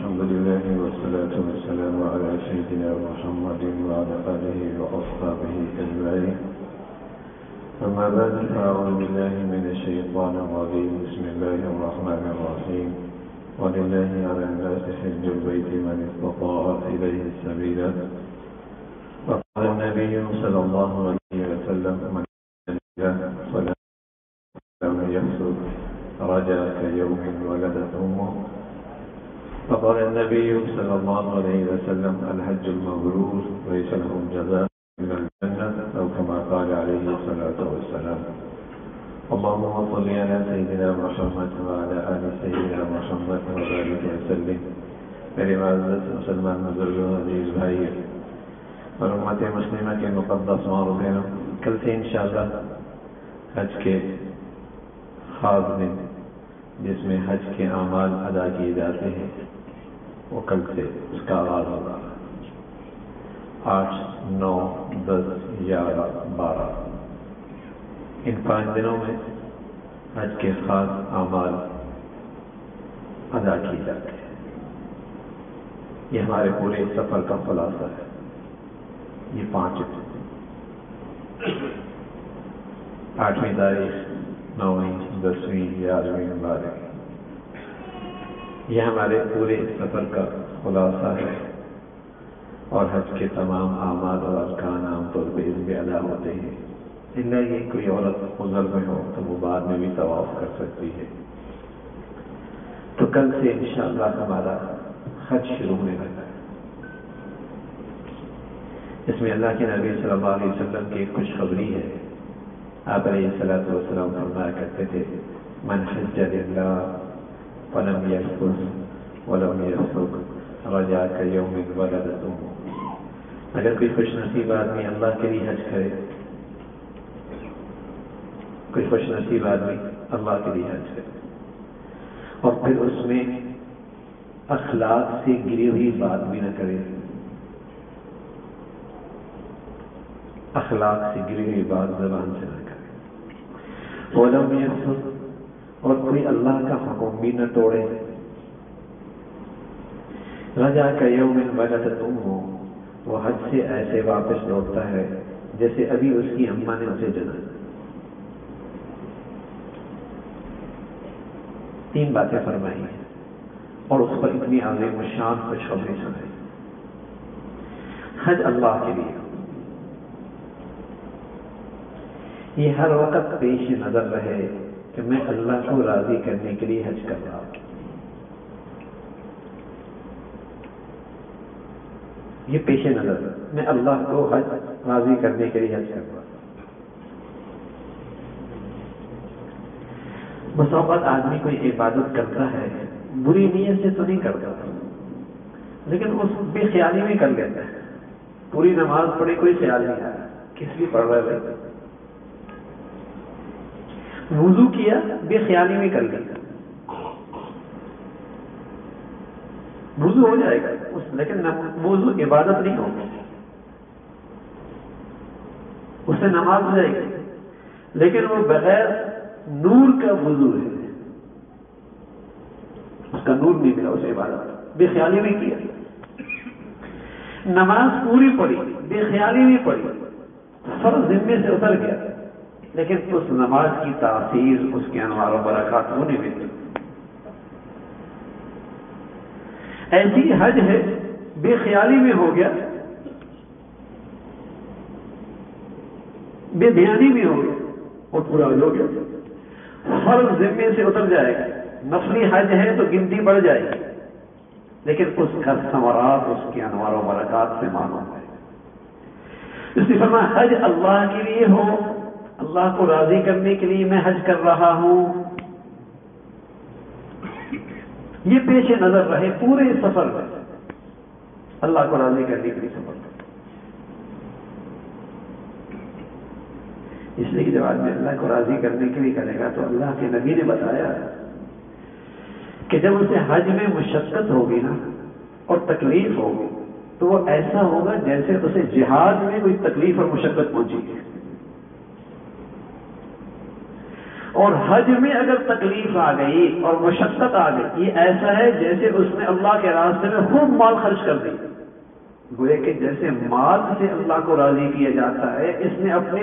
الحمد لله والصلاة والسلام على سيدنا محمد وعلى آله وأصحابه أجمعين. أما بعد فأعوذ بالله من الشيطان الرجيم. بسم الله الرحمن الرحيم. ولله على الناس حج البيت من استطاع إليه السبيل. وقال النبي صلى الله عليه وسلم: من فلم يفسد رجع كيوم ولدت أمه. فقال النبي صلى الله عليه وسلم: الحج المبرور ليس له جزاء من الجنة، أو كما قال عليه الصلاة والسلام. اللهم صل على سيدنا محمد وعلى آل سيدنا محمد وبارك وسلم. میرے معزز مسلمان بزرگوں، عزیز بھائی اور امت مسلمہ کے مقدس ماں و بہنوں، کل سے انشاءاللہ حج کے خاص دن جس میں حج کے اعمال ادا کیے جاتے ہیں وہ کل سے اس کا آغاز ہوگا. 8, 9, 10, 11, 12 ان 5 دنوں میں حج کے خاص اعمال ادا کیے جاتے ہیں. یہ ہمارے پورے سفر کا خلاصہ ہے. یہ 5 دن، 8ویں تاریخ، 9ویں، 10ویں، 11ویں، 12ویں، یہ ہمارے پورے سفر کا خلاصہ ہے. اور حج کے تمام اعمال اور ارکان عام طور پہ اس میں ادا ہوتے ہیں. الا یہ کوئی عورت عذر میں ہو تو وہ بعد میں بھی طواف کر سکتی ہے. تو کل سے انشاءاللہ ہمارا حج شروع ہونے لگا ہے. اس میں اللہ کے نبی صلی اللہ علیہ وسلم کی ایک خوشخبری ہے. آپ علیہ الصلوۃ والسلام فرمایا کرتے تھے: من حج للہ فلم یرفث ولم یفسق رجع کیوم ولدت امہ. اگر کوئی خوش نصیب آدمی اللہ کے لیے حج کرے، کوئی خوش نصیب آدمی اللہ کے لیے حج کرے اور پھر اس میں اخلاق سے گری ہوئی بات بھی نہ کرے، اخلاق سے گری ہوئی بات زبان سے نہ کرے، ولم یفسق اور کوئی اللہ کا حکم بھی نہ توڑے، رجع کیوم ولدت امہ، وہ حج سے ایسے واپس لوٹتا ہے جیسے ابھی اس کی اماں نے اسے جنا. 3 باتیں فرمائی ہیں اور اس پر اتنی عظیم الشان خوشخبری سنائی. حج اللہ کے لیے، یہ ہر وقت پیش نظر رہے کہ میں اللہ کو راضی کرنے کے لیے حج کر رہا ہوں. یہ پیش نظر، میں اللہ کو حج راضی کرنے کے لیے حج کر رہا ہوں. بس اوقات آدمی کوئی عبادت کرتا ہے بری نیت سے تو نہیں کرتا، لیکن اس بے خیالی میں کر لیتا ہے. پوری نماز پڑھے کوئی خیال نہیں آیا کس لیے پڑھ رہا ہے. وضو کیا بے خیالی میں کر لیا، وضو ہو جائے گا لیکن وضو عبادت نہیں ہوگی. اس سے نماز ہو جائے گی لیکن وہ بغیر نور کا وضو ہے، اس کا نور نہیں ملا، اسے عبادت بے خیالی میں کیا. نماز پوری پڑھی بے خیالی میں پڑھی، فرض ذمے سے اتر گیا لیکن اس نماز کی تاثیر، اس کے انوار و برکات وہ نہیں ملتی. ایسی حج ہے بے خیالی میں ہو گیا، بے دھیانی میں ہو گیا اور پورا ہو گیا. فرض ذمے سے اتر جائے گا. نفلی حج ہے تو گنتی بڑھ جائے گی لیکن اس کا ثمرات، اس کے انوار و برکات سے معلوم ہے. اس لیے فرمایا حج اللہ کے لیے ہو، اللہ کو راضی کرنے کے لیے میں حج کر رہا ہوں. یہ پیش نظر رہے پورے سفر میں، اللہ کو راضی کرنے کے لیے سفر کرے. اس لیے کہ جب آدمی اللہ کو راضی کرنے کے لیے کرے گا تو اللہ کے نبی نے بتایا کہ جب اسے حج میں مشقت ہوگی نا اور تکلیف ہوگی تو وہ ایسا ہوگا جیسے اسے جہاد میں کوئی تکلیف اور مشقت پہنچی. اور حج میں اگر تکلیف آ گئی اور مشقت آ گئی، یہ ایسا ہے جیسے اس نے اللہ کے راستے میں خوب مال خرچ کر دی. گویا کہ جیسے مال سے اللہ کو راضی کیا جاتا ہے، اس نے اپنے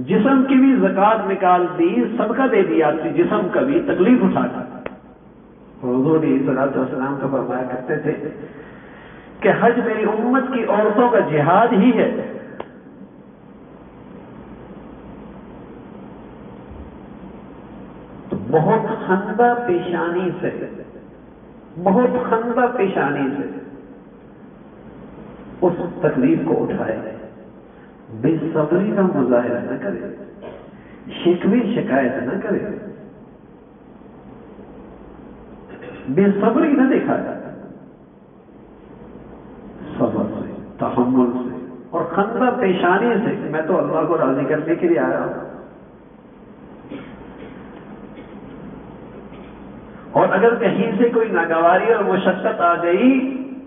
جسم کی بھی زکات نکال دی، صدقہ دے دیا اپنے جسم کا بھی، تکلیف اٹھا کر. حضور علیہ الصلوۃ والسلام کا فرمایا کرتے تھے کہ حج میری امت کی عورتوں کا جہاد ہی ہے. تو بہت خندہ پیشانی سے، بہت خندہ پیشانی سے اس تکلیف کو اٹھائے، بے صبری کا مظاہرہ نہ کرے، شکوے شکایت نہ کرے، بے صبری نہ دکھائے، صبر سے، تحمل سے اور خندہ پیشانی سے کہ میں تو اللہ کو راضی کرنے کے لیے آیا ہوں. اور اگر کہیں سے کوئی ناگواری اور مشقت آ گئی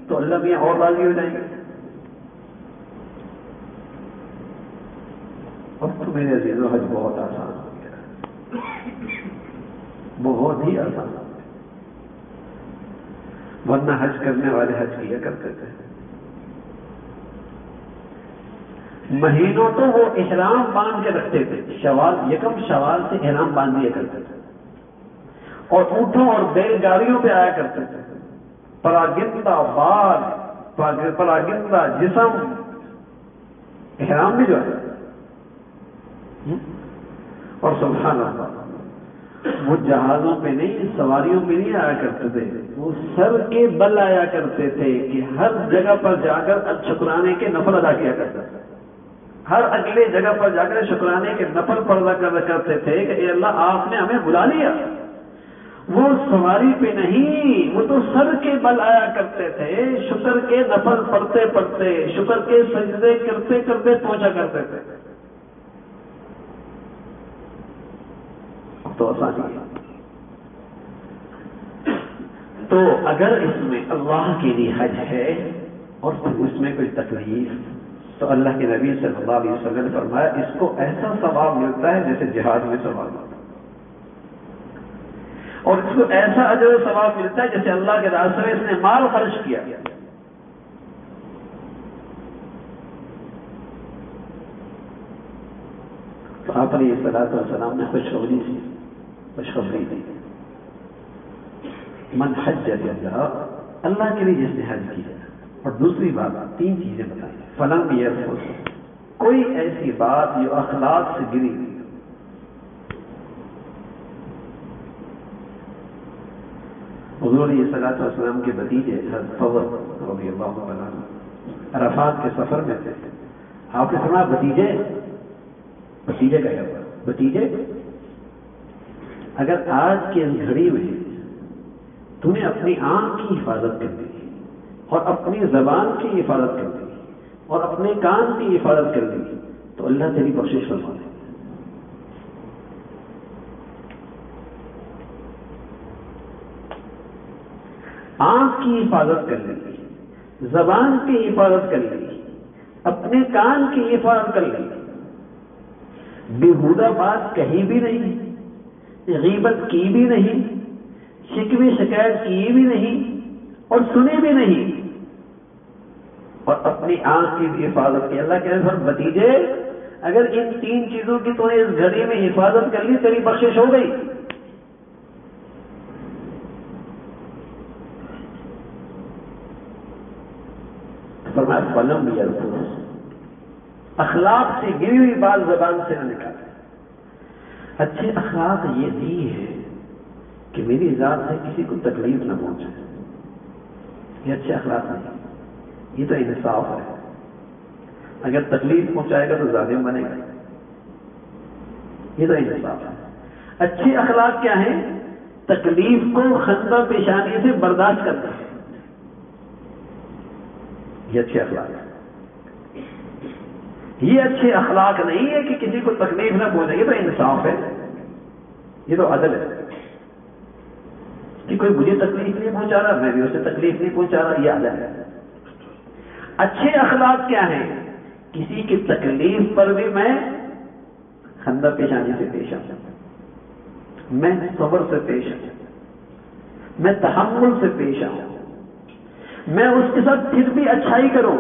تو اللہ بھی اور راضی ہو جائیں گے. اب تو میرے عزیزو حج بہت آسان ہو گیا، بہت ہی آسان ہو گیا. ورنہ حج کرنے والے حج کیا کرتے تھے، مہینوں تو وہ احرام باندھ کے رکھتے تھے، شوال، یکم شوال سے احرام باندھ دیا کرتے تھے، اور اونٹوں اور بیل گاڑیوں پہ آیا کرتے تھے، پراگندہ بال، پراگندہ جسم، احرام بھی جو ہے. اور سبحان اللہ، وہ جہازوں پہ نہیں، سواریوں پہ نہیں آیا کرتے تھے، وہ سر کے بل آیا کرتے تھے کہ ہر جگہ پر جا کر شکرانے کے نفل ادا کیا کرتے تھے. ہر اگلے جگہ پر جا کر شکرانے کے نفل پڑھا کرتے تھے کہ اے اللہ آپ نے ہمیں بلا لیا. وہ سواری پہ نہیں، وہ تو سر کے بل آیا کرتے تھے، شکر کے نفل پڑھتے پڑھتے، شکر کے سجدے کرتے کرتے پہنچا کرتے تھے. تو آسانی ہے. تو اگر اس میں اللہ کے لیے حج ہے اور پھر اس میں کوئی تکلیف، تو اللہ کے نبی صلی اللہ علیہ وسلم نے فرمایا اس کو ایسا ثواب ملتا ہے جیسے جہاد میں ثواب ملتا ہے، اور اس کو ایسا اجر و ثواب ملتا ہے جیسے اللہ کے راستے میں اس نے مال خرچ کیا. تو آپ علیہ الصلوۃ والسلام نے خوشخبری دی، من حج اللہ، اللہ کے لیے جس نے حج کیا. اور دوسری بات، 3 چیزیں بتائیں. فلم یرفث، کوئی ایسی بات جو اخلاق سے گری ہوئی. حضور علیہ الصلوۃ والسلام کے بھتیجے حضرت فضل رضی اللہ عنہ عرفات کے سفر میں تھے. آپ نے فرمایا بھتیجے کا ہوا، بھتیجے اگر آج کی اس گھڑی میں تو نے اپنی آنکھ کی حفاظت کر دی اور اپنی زبان کی حفاظت کر دی اور اپنے کان کی حفاظت کر دی تو اللہ تیری بخشش فرما دے. آنکھ کی حفاظت کر لی، زبان کی حفاظت کر لی، اپنے کان کی حفاظت کر لی، بےہودہ بات کہی بھی نہیں، غیبت کی بھی نہیں، شکوے شکایت کی بھی نہیں اور سنی بھی نہیں، اور اپنی آنکھ کی بھی حفاظت کی. اللہ کے نبی بھتیجے اگر ان 3 چیزوں کی تو نے اس گھڑی میں حفاظت کر لی تیری بخشش ہو گئی. فرمایا فلم یرفث، اخلاق سے گری ہوئی بات زبان سے نہ نکالے. اچھے اخلاق یہ دی ہے کہ میری ذات سے کسی کو تکلیف نہ پہنچے. یہ اچھے اخلاق نہیں، یہ تو انصاف ہے. اگر تکلیف پہنچائے گا تو ظالم بنے گا، یہ تو انصاف ہے. اچھے اخلاق کیا ہیں؟ تکلیف کو خندہ پیشانی سے برداشت کرنا ہے، یہ اچھے اخلاق ہے. یہ اچھے اخلاق نہیں ہے کہ کسی کو تکلیف نہ پہنچے. یہ تو انصاف ہے، یہ تو عدل ہے کہ کوئی مجھے تکلیف نہیں پہنچا رہا، میں بھی اسے تکلیف نہیں پہنچا رہا، یہ عدل ہے. اچھے اخلاق کیا ہیں؟ کسی کی تکلیف پر بھی میں خندہ پیشانی سے پیش آتا ہوں. میں صبر سے پیش آؤں، میں تحمل سے پیش آؤں، میں اس کے ساتھ پھر بھی اچھائی کروں،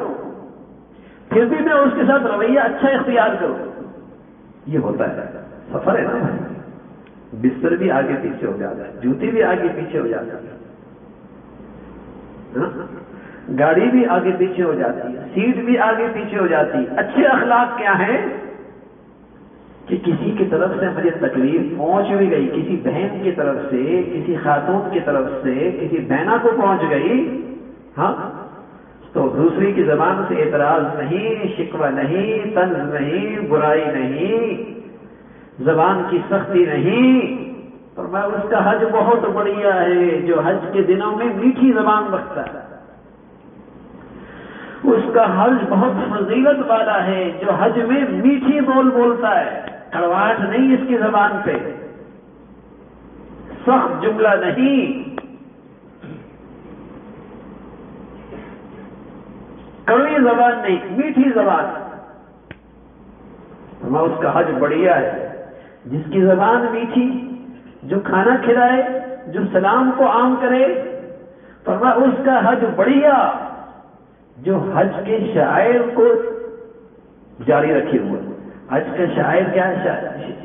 پھر بھی میں اس کے ساتھ رویہ اچھا اختیار کروں. یہ ہوتا ہے سفر ہے نا بھائی. بستر بھی آگے پیچھے ہو جاتا ہے، جوتی بھی آگے پیچھے ہو جاتا ہے، گاڑی بھی آگے پیچھے ہو جاتی ہے، سیٹ بھی آگے پیچھے ہو جاتی ہے. اچھے اخلاق کیا ہیں کہ کسی کی طرف سے مجھے تکلیف پہنچ بھی گئی، کسی بہن کی طرف سے، کسی خاتون کی طرف سے کسی بہنا کو پہنچ گئی، ہاں تو دوسری کی زبان سے اعتراض نہیں، شکوہ نہیں، طنز نہیں، برائی نہیں، زبان کی سختی نہیں. فرمایا اس کا حج بہت بڑھیا ہے جو حج کے دنوں میں میٹھی زبان رکھتا ہے. اس کا حج بہت فضیلت والا ہے جو حج میں میٹھی بول بولتا ہے، کڑواہٹ نہیں اس کی زبان پہ، سخت جملہ نہیں، کڑوی زبان نہیں، میٹھی زبان. فرمایا اس کا حج بڑھیا ہے جس کی زبان میٹھی، جو کھانا کھلائے، جو سلام کو عام کرے. فرمایا اس کا حج بڑھیا جو حج کے شعائر کو جاری رکھے ہوئے. حج کا شعائر کیا ہے؟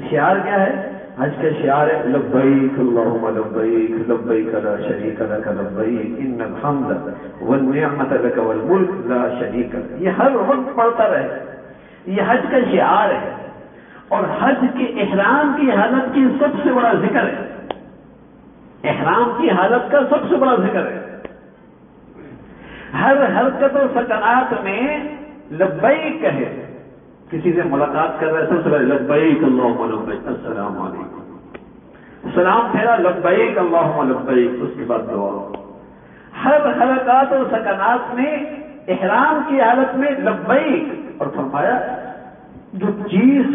شعار کیا ہے؟ حج کا شعار ہے لبیک اللہم لبیک لبیک لا شریک لک لبیک ان الحمد والنعمت لک والملک لا شریک لک. یہ ہر وقت پڑھتا رہے، یہ حج کا شعار ہے. اور حج کے احرام کی حالت کی سب سے بڑا ذکر ہے، احرام کی حالت کا سب سے بڑا ذکر ہے. ہر حرکت و سکنات میں لبیک کہے. کسی سے ملاقات کر رہے سب سے پہلے لبیک اللہم لبیک السلام علیکم، سلام پھیرا لبیک اللہم لبیک، اس کے بعد دعا. ہر حرکات و سکنات میں احرام کی حالت میں لبیک. اور فرمایا جو چیز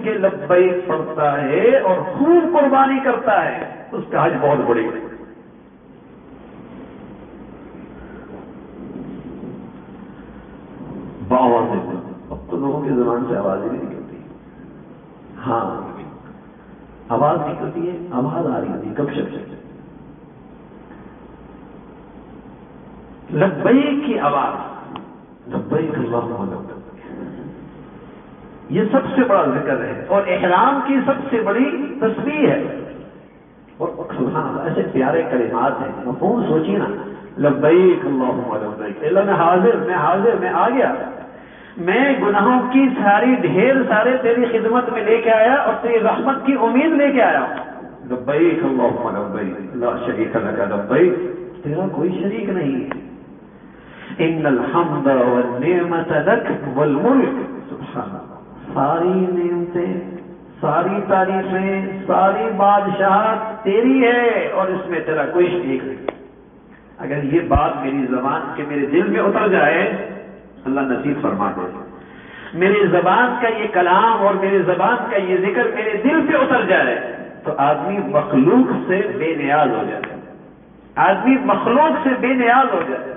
کے لبیک پڑھتا ہے اور خوب قربانی کرتا ہے اس کا حج بہت بڑی ہے. باواز اب تو لوگوں کی زبان سے آواز ہی نہیں نکلتی. ہاں آواز نکلتی ہے، آواز آ رہی ہوتی کب شب سے. لبیک کی آواز، لبیک اللہم لبیک، یہ سب سے بڑا ذکر ہے اور احرام کی سب سے بڑی تسبیح ہے. اور سبحان اللہ ایسے پیارے کلمات ہیں. مفہوم سوچیے نا، لبیک اللہم لبیک، اللہ میں حاضر، میں آ گیا، میں گناہوں کی ساری ڈھیر سارے تیری خدمت میں لے کے آیا اور تیری رحمت کی امید لے کے آیا. لبیک اللہم لبیک لا شریک لک لبیک، تیرا کوئی شریک نہیں ہے. ان الحمد والنعمت لک والملک، سبحان اللہ، ساری نعمتیں، ساری تعریفیں، ساری بادشاہت تیری ہے اور اس میں تیرا کوئی شریک نہیں. اگر یہ بات میری زبان کے میرے دل میں اتر جائے، اللہ نصیب فرما دے. میری زبان کا یہ کلام اور میری زبان کا یہ ذکر میرے دل پہ اتر جائے تو آدمی مخلوق سے بے نیاز ہو جائے. آدمی مخلوق سے بے نیاز ہو جائے.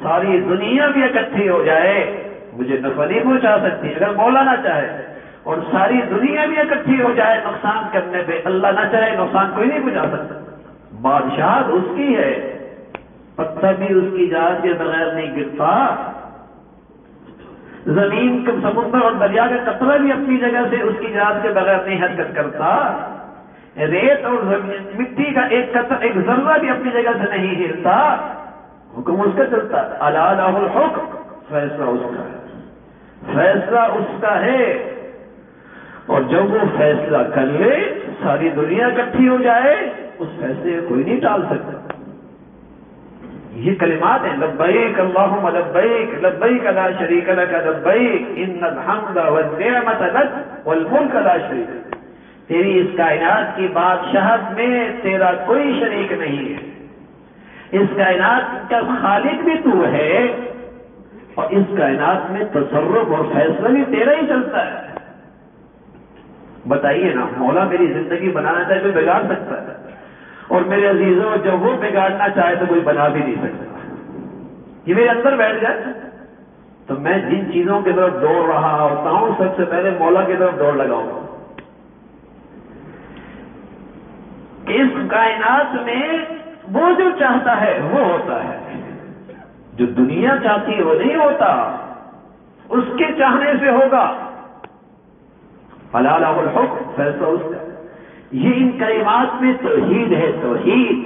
ساری دنیا بھی اکٹھی ہو جائے مجھے نفع نہیں پہنچا سکتی اگر مولا نہ چاہے، اور ساری دنیا بھی اکٹھی ہو جائے نقصان کرنے پہ، اللہ نہ چاہے نقصان کوئی نہیں پہنچا سکتا. بادشاہت اس کی ہے، پتھر بھی اس کی اجازت کے بغیر نہیں گرتا، زمین کا سمندر اور دریا کا قطرہ بھی اپنی جگہ سے اس کی اجازت کے بغیر نہیں حرکت کرتا، ریت اور مٹی کا ایک قطرہ، ایک ذرہ بھی اپنی جگہ سے نہیں ہلتا، حکم اس کا چلتا. الا لہ الحکم، فیصلہ اس کا ہے، فیصلہ اس کا ہے. اور جب وہ فیصلہ کر لے ساری دنیا اکٹھی ہو جائے اس فیصلے کوئی نہیں ٹال سکتا. یہ کلمات ہیں لبیک اللہم لبیک لبیک لا شریک لک لبیک ان الحمد والنعمت لک والملک لا شریک لک. تیری اس کائنات کی بادشاہت میں تیرا کوئی شریک نہیں ہے. اس کائنات کا خالق بھی تو ہے اور اس کائنات میں تصرف اور فیصلہ بھی تیرا ہی چلتا ہے. بتائیے نا، مولا میری زندگی بنانا چاہے تو بگاڑ سکتا ہے، اور میرے عزیزوں جب وہ بگاڑنا چاہے تو کوئی بنا بھی نہیں سکتا. یہ میرے اندر بیٹھ جائے تو میں جن چیزوں کی طرف دوڑ رہا ہوتا ہوں سب سے پہلے مولا کی طرف دوڑ لگاؤں گا. کہ اس کائنات میں وہ جو چاہتا ہے وہ ہوتا ہے، جو دنیا چاہتی ہے وہ نہیں ہوتا، اس کے چاہنے سے ہوگا۔ فلا لہ الحکم، فیصلہ اس کا۔ یہ ان کلمات میں توحید ہے، توحید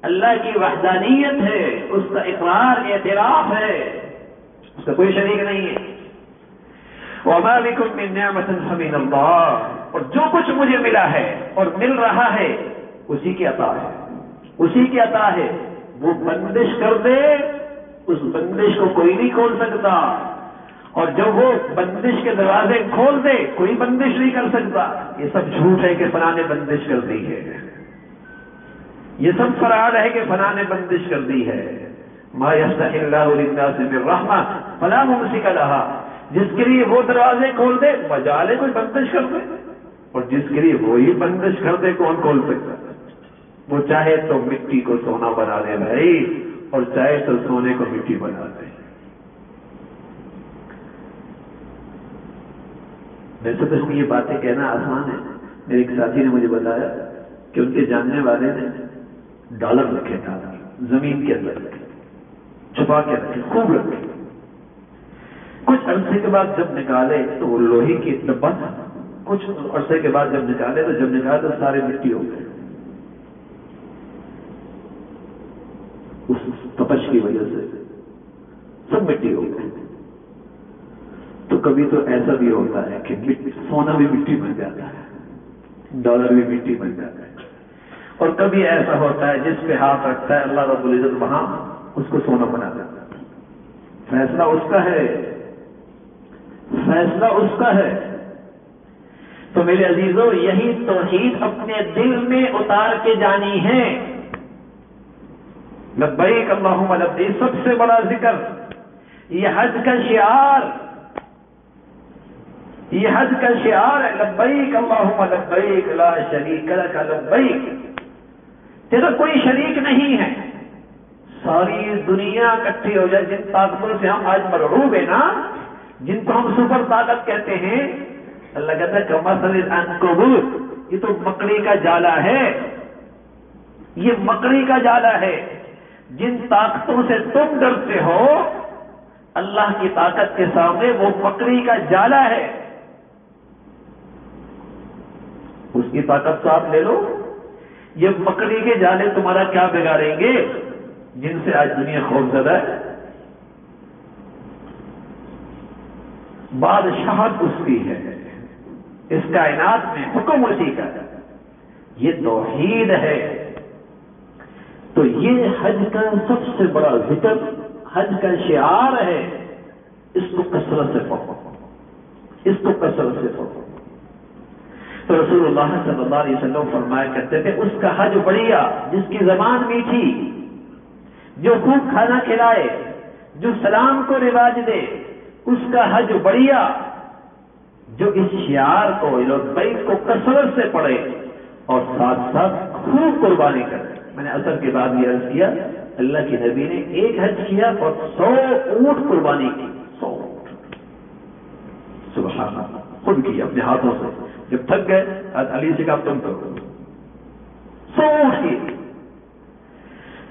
اللہ کی وحدانیت ہے، اس کا اقرار اعتراف ہے، اس کا کوئی شریک نہیں ہے۔ وما بکم من نعمۃ فمن اللہ، اور جو کچھ مجھے ملا ہے اور مل رہا ہے اسی کی عطا ہے، اسی کی عطا ہے۔ وہ بندش کر دے اس بندش کو کوئی نہیں کھول سکتا، اور جب وہ بندش کے دروازے کھول دے کوئی بندش نہیں کر سکتا۔ یہ سب جھوٹ ہے کہ فلاں نے بندش کر دی ہے، یہ سب فراڈ ہے کہ فلاں نے بندش کر دی ہے۔ ما یفتح اللہ للناس من رحمہ فلا ممسک لہا، جس کے لیے وہ دروازے کھول دے بجالے کوئی بندش کر دے، اور جس کے لیے وہی بندش کر دے کون کھول سکتا؟ وہ چاہے تو مٹی کو سونا بنا دے بھائی، اور چاہے تو سونے کو مٹی بنا دے۔ ویسے تو اس میں یہ باتیں کہنا آسان ہے۔ میرے ایک ساتھی نے مجھے بتایا کہ ان کے جاننے والے نے ڈالر رکھے، ڈالر زمین کے اندر رکھے، چھپا کے رکھے، خوب رکھے۔ کچھ عرصے کے بعد جب نکالے تو وہ لوہے کی ڈبہ تھا، کچھ عرصے کے بعد جب نکالے تو سارے مٹی ہو گئے، اس تپش کی وجہ سے سب مٹی ہو گئے۔ تو کبھی تو ایسا بھی ہوتا ہے کہ سونا بھی مٹی بن جاتا ہے، ڈالر بھی مٹی بن جاتا ہے، اور کبھی ایسا ہوتا ہے جس پہ ہاتھ رکھتا ہے اللہ رب العزت وہاں اس کو سونا بنا دیتا ہے۔ فیصلہ اس کا ہے، فیصلہ اس کا ہے۔ تو میرے عزیزوں، یہی توحید اپنے دل میں اتار کے جانی ہے۔ لبیک اللہم لبیک، سب سے بڑا ذکر، یہ حج کا شعار، یہ حج کا شعار ہے، لبیک اللہم لبیک لا شریک لک لبیک، تیرا کوئی شریک نہیں ہے۔ ساری دنیا اکٹھی ہو جائے، جن طاقتوں سے ہم آج مرعوب ہیں نا، جن کو ہم سپر طاقت کہتے ہیں، اللہ کہتا ہے کمثل العنکبوت، یہ تو مکڑی کا جالا ہے، یہ مکڑی کا جالا ہے۔ جن طاقتوں سے تم ڈرتے ہو اللہ کی طاقت کے سامنے وہ مکڑی کا جالا ہے۔ اس کی طاقت تو آپ لے لو، یہ مکڑی کے جالے تمہارا کیا بگاڑیں گے جن سے آج دنیا خوفزدہ ہے۔ بادشاہت اس کی ہے، اس کائنات میں حکم اسی کا ہے، یہ توحید ہے۔ تو یہ حج کا سب سے بڑا ذکر، حج کا شعار ہے، اس کو کثرت سے پڑھو، اس کو کثرت سے پڑھو۔ تو رسول اللہ صلی اللہ علیہ وسلم فرمایا کرتے تھے اس کا حج بڑھیا جس کی زبان میٹھی، جو خوب کھانا کھلائے، جو سلام کو رواج دے، اس کا حج بڑھیا جو اس شعار کو لبیک کو کثرت سے پڑھے اور ساتھ ساتھ خوب قربانی کرے۔ میں نے اثر کے بعد یہ عرض کیا، اللہ کے نبی نے ایک حج کیا اور 100 اونٹ قربانی کی، 100 اونٹ، سبحان اللہ، خود کی اپنے ہاتھوں سے۔ جب تھک گئے حضرت علی سے کہا تم کرو، 100 اونٹ کی۔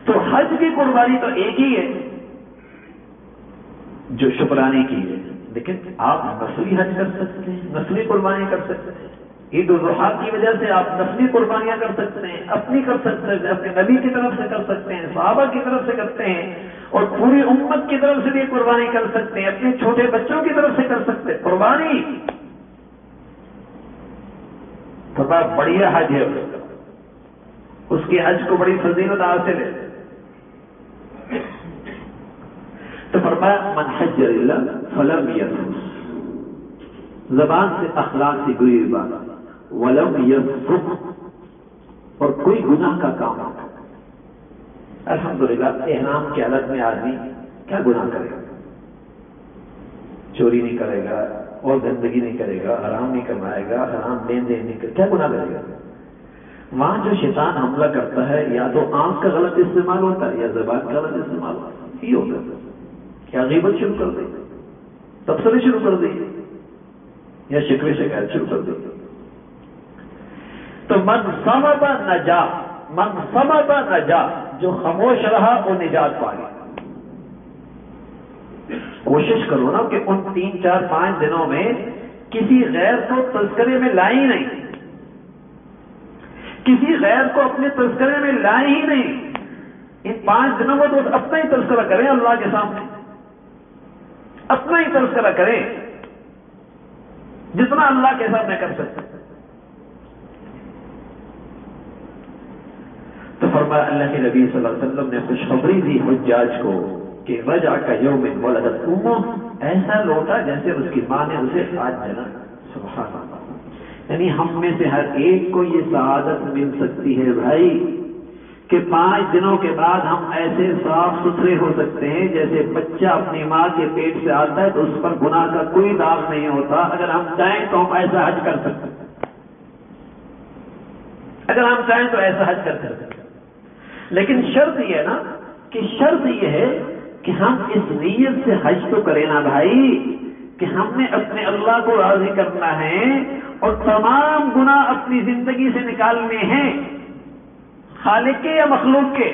تو حج کی قربانی تو ایک ہی ہے جو شکرانے کی ہے، لیکن آپ نسلی حج کر سکتے ہیں، نسلی قربانی کر سکتے ہیں۔ عید الاضحیٰ کی وجہ سے آپ نسلی قربانیاں کر سکتے ہیں، اپنی کر سکتے ہیں، اپنے نبی کی طرف سے کر سکتے ہیں، صحابہ کی طرف سے کرتے ہیں، اور پوری امت کی طرف سے بھی قربانی کر سکتے ہیں، اپنے چھوٹے بچوں کی طرف سے کر سکتے ہیں قربانی۔ تو بڑا بڑھیا حج ہے اس کی حج کو بڑی فضیلت حاصل ہے۔ تو فرمایا من حج اللہ فلم یرفث، زبان سے اخلاق سے گریز بات، ولم یفسق، اور کوئی گناہ کا کام نہ کرے۔ الحمدللہ احرام کی حالت میں آدمی کیا گناہ کرے گا؟ چوری نہیں کرے گا، اور گندگی نہیں کرے گا، حرام نہیں کمائے گا، حرام لین دین نہیں کرے گا، کیا گناہ کرے گا؟ وہاں جو شیطان حملہ کرتا ہے یا تو آنکھ کا غلط استعمال ہوتا ہے یا زبان کا غلط استعمال ہوتا ہے، یہ ہوتا ہے کیا غیبت شروع کر دے، تبصرے شروع کر دے یا شکوے شکایت شروع کر دے۔ تو من صمت نجا، من صمت نجا، جو خاموش رہا وہ نجات پا گیا۔ کوشش کرو نا کہ ان 3 4 5 دنوں میں کسی غیر کو تذکرے میں لائیں ہی نہیں، کسی غیر کو اپنے تذکرے میں لائیں ہی نہیں۔ ان 5 دنوں میں تو اپنا ہی تذکرہ کریں اللہ کے سامنے، اپنا ہی تذکرہ کریں جتنا اللہ کے سامنے کر سکتے۔ تو فرمایا اللہ کے نبی صلی اللہ علیہ وسلم نے خوشخبری دی حجاج کو کہ رجع کا یوم ولدت امہ، ایسا لوٹا جیسے اس کی ماں نے اسے آج جنا۔ سبحان اللہ، یعنی ہم میں سے ہر ایک کو یہ سعادت مل سکتی ہے بھائی کہ 5 دنوں کے بعد ہم ایسے صاف ستھرے ہو سکتے ہیں جیسے بچہ اپنی ماں کے پیٹ سے آتا ہے تو اس پر گناہ کا کوئی داغ نہیں ہوتا۔ اگر ہم چاہیں تو ہم ایسا حج کر سکتے ہیں، اگر ہم چاہیں تو ایسا حج کر سکتے ہیں، لیکن شرط یہ ہے نا کہ شرط یہ ہے کہ ہم اس نیت سے حج تو کریں نا بھائی کہ ہم نے اپنے اللہ کو راضی کرنا ہے اور تمام گناہ اپنی زندگی سے نکالنے ہیں، خالق کے یا مخلوق کے۔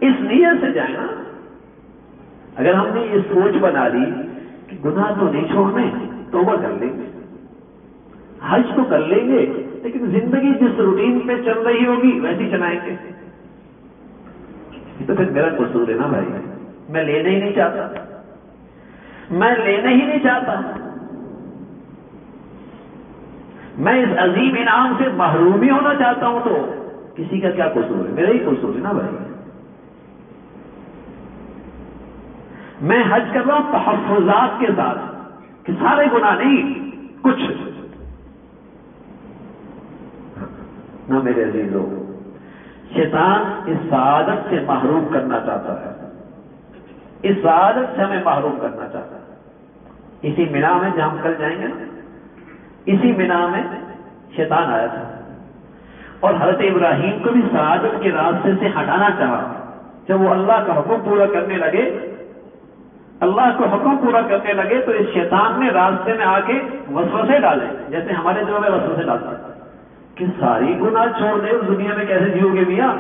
اس نیت سے جائیں نا۔ اگر ہم نے یہ سوچ بنا لی کہ گناہ تو نہیں چھوڑنے، توبہ کر لیں گے، حج تو کر لیں گے، لیکن زندگی جس روٹین پہ چل رہی ہوگی ویسی چلائیں گے، تو پھر میرا قصور ہے نا بھائی۔ میں لینا ہی نہیں چاہتا، میں لینا ہی نہیں چاہتا، میں اس عظیم انعام سے محروم ہی ہونا چاہتا ہوں، تو کسی کا کیا قصور ہے؟ میرا ہی قصور ہے نا بھائی۔ میں حج کر رہا ہوں تحفظات کے ساتھ کہ سارے گناہ نہیں، کچھ نہ۔ میرے عزیزو، شیطان اس سعادت سے محروم کرنا چاہتا ہے، اس سعادت سے ہمیں محروم کرنا چاہتا ہے۔ اسی مینا میں جہاں ہم کل جائیں گے نا، اسی مینا میں شیطان آیا تھا اور حضرت ابراہیم کو بھی سعادت کے راستے سے ہٹانا چاہا۔ جب وہ اللہ کا حکم پورا کرنے لگے، اللہ کو حکم پورا کرنے لگے، تو اس شیطان نے راستے میں آ کے وسوسے ڈالے، جیسے ہمارے دلوں میں وسوسے ڈالتا ہے کہ ساری گناہ چھوڑ دے، اس دنیا میں کیسے جیو گے میاں،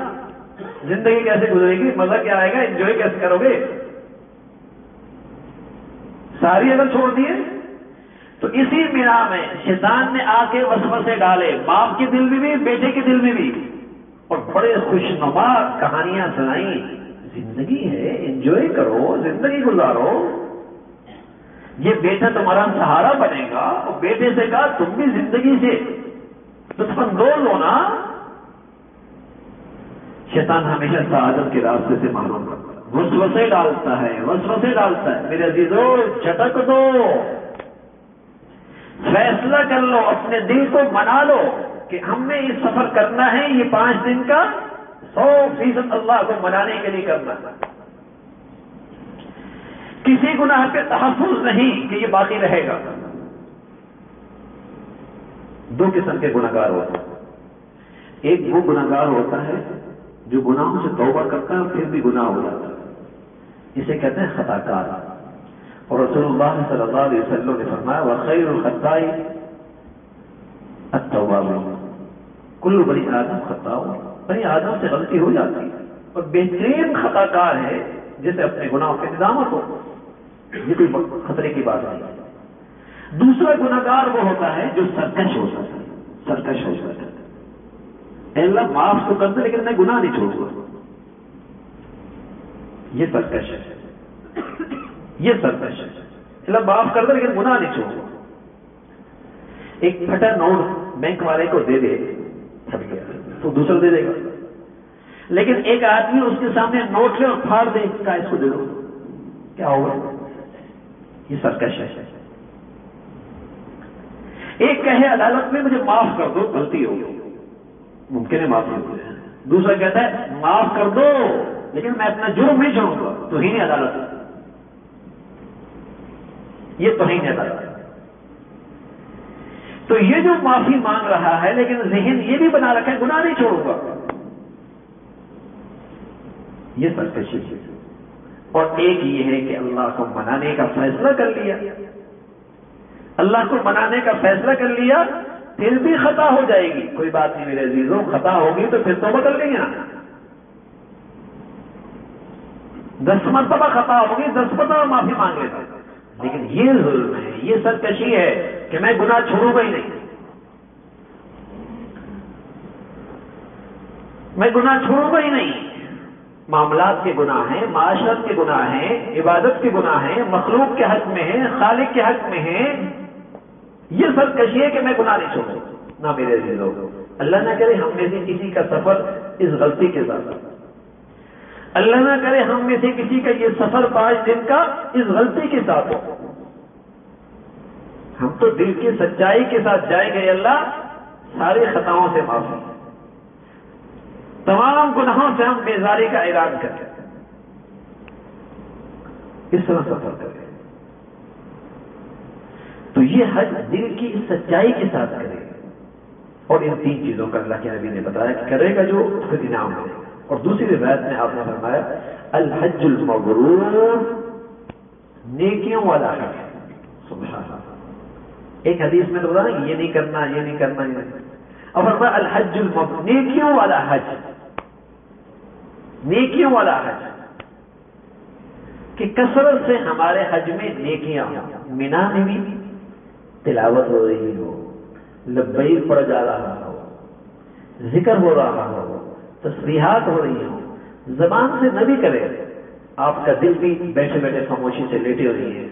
زندگی کیسے گزرے گی، مزہ کیا آئے گا، انجوائے کیسے کرو گے، ساری اگر چھوڑ دیے۔ تو اسی مینا میں شیطان نے آ کے وسوسے ڈالے، باپ کے دل میں بھی، بیٹے کے دل میں بھی، اور بڑے خوشنما کہانیاں سنائیں، زندگی ہے، انجوائے کرو، زندگی گزارو، یہ بیٹا تمہارا سہارا بنے گا۔ اور بیٹے سے کہا تم بھی زندگی سے لطف اندوز ہونا۔ شیطان ہمیشہ سعادت کے راستے سے محروم کرتا ہے، وسوسے ڈالتا ہے، وسوسے ڈالتا ہے۔ میرے عزیزو، جھٹک دو، فیصلہ کر لو، اپنے دل کو منا لو کہ ہم نے یہ سفر کرنا ہے، یہ 5 دن کا 100% اللہ کو منانے کے لیے کرنا ہے۔ کسی گناہ پہ تحفظ نہیں کہ یہ باقی رہے گا۔ 2 قسم کے گناہگار ہوتے ہیں۔ ایک وہ گناہگار ہوتا ہے جو گناہوں سے توبہ کرتا ہے اور پھر بھی گناہ ہو جاتا ہے، اسے کہتے ہیں خطا کار۔ اور رسول اللہ صلی اللہ علیہ وسلم نے فرمایا وَخَيْرُ الْخَطَّاءِ التَّوَّابُونَ، کل بنی آدم خطاء، بنی آدم سے غلطی ہو جاتی ہے، اور بہترین خطا کار ہے جسے اپنے گناہوں کی ندامت ہو، یہ کوئی خطرے کی بات نہیں۔ دوسرا گناہگار وہ ہوتا ہے جو سرکش ہوتا ہے، سرکش ہوتا ہے، اے اللہ معاف تو کر دے لیکن میں گناہ نہیں چھوڑوں گا، یہ سرکش ہے، یہ سرکش ہے، اللہ معاف کر دے لیکن گناہ نہیں چھوڑوں گا۔ ایک پھٹا نوٹ بینک والے کو دے دے، پھٹ گیا تو دوسرا دے دے گا، لیکن ایک آدمی اس کے سامنے نوٹ لے اور پھاڑ دے، کہا اس کو دے دو، کیا ہوگا؟ یہ سرکش ہے۔ ایک کہے عدالت میں مجھے معاف کر دو، غلطی ہو گئی، ممکن ہے معافی ہو جائے۔ دوسرا کہتا ہے معاف کر دو لیکن میں اپنا جرم نہیں چھوڑوں گا، توہین عدالت، یہ توہین عدالت۔ تو یہ جو معافی مانگ رہا ہے لیکن ذہن یہ بھی بنا رکھا ہے گناہ نہیں چھوڑوں گا، یہ سرکشی ہے۔ اور ایک یہ ہے کہ اللہ کو منانے کا فیصلہ کر لیا، اللہ کو منانے کا فیصلہ کر لیا پھر بھی خطا ہو جائے گی، کوئی بات نہیں میرے عزیزوں، خطا ہوگی تو پھر توبہ کر لیں گے نا۔ 10 مرتبہ خطا ہوگی، 10 مرتبہ معافی مانگ لیتا، لیکن یہ ظلم ہے، یہ سرکشی ہے کہ میں گناہ چھوڑوں گا ہی نہیں، میں گناہ چھوڑوں گا ہی نہیں۔ معاملات کے گناہ ہیں، معاشرت کے گناہ ہیں، عبادت کے گناہ ہیں، مخلوق کے حق میں ہیں، خالق کے حق میں ہیں، یہ سرکشی ہے کہ میں گناہ نہیں چھوڑوں نہ میرے عزیزوں۔ اللہ نہ کرے ہم میں سے کسی کا سفر اس غلطی کے ساتھ، اللہ نہ کرے ہم میں سے کسی کا یہ سفر 5 دن کا اس غلطی کے ساتھ ہو۔ ہم تو دل کی سچائی کے ساتھ جائیں گے، اللہ ساری خطاؤں سے معافی، تمام گناہوں سے ہم بیزاری کا اعلان کریں، اس طرح سفر کریں۔ تو یہ حج دل کی سچائی کے ساتھ کرے، اور ان 3 چیزوں کا اللہ کے نبی نے بتایا کہ کرے گا جو پھر انعام ملے گا۔ اور دوسری روایت میں آپ نے فرمایا الحج المبرور، نیکیوں والا حج۔ سبحان اللہ، ایک حدیث میں تو بتا نا یہ نہیں کرنا، یہ نہیں کرنا، یہ نہیں، اور فرمایا الحج المبرور، نیکیوں والا حج، نیکیوں والا حج، کہ کثرت سے ہمارے حج میں نیکیاں ہوں، مینا میں بھی تلاوت ہو رہی ہو، لبیک پڑ جا رہا ہو، ذکر ہو رہا ہو، تسبیحات ہو رہی ہوں، زبان سے نہ بھی کرے، آپ کا دل بھی بیٹھے بیٹھے خاموشی سے لیٹے ہوئی ہے،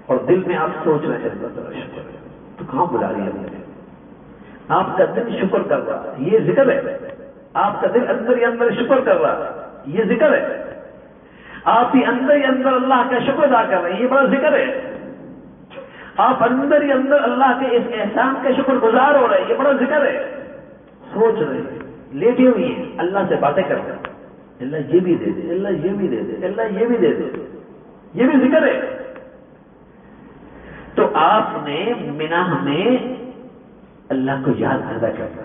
اور دل میں آپ سوچ رہے ہیں اللہ تعالیٰ شکر ہے، تو کہاں بلا رہی ہے مجھے، آپ کا دل شکر کر رہا، یہ ذکر ہے، آپ کا دل اندر ہی اندر شکر کر رہا، یہ ذکر ہے، آپ ہی اندر اللہ کا شکر ادا کر رہے ہیں، یہ بڑا ذکر ہے، آپ اندر ہی اندر اللہ کے اس احسان کا شکر گزار ہو رہے ہیں، یہ بڑا ذکر ہے، سوچ رہے ہیں، لیٹی ہوئی ہیں، اللہ سے باتیں کر رہے ہیں، اللہ یہ بھی دے دے، اللہ یہ بھی دے دے، اللہ یہ بھی دے دے، یہ بھی ذکر ہے۔ تو آپ نے منہ میں اللہ کو یاد پیدا کرنا،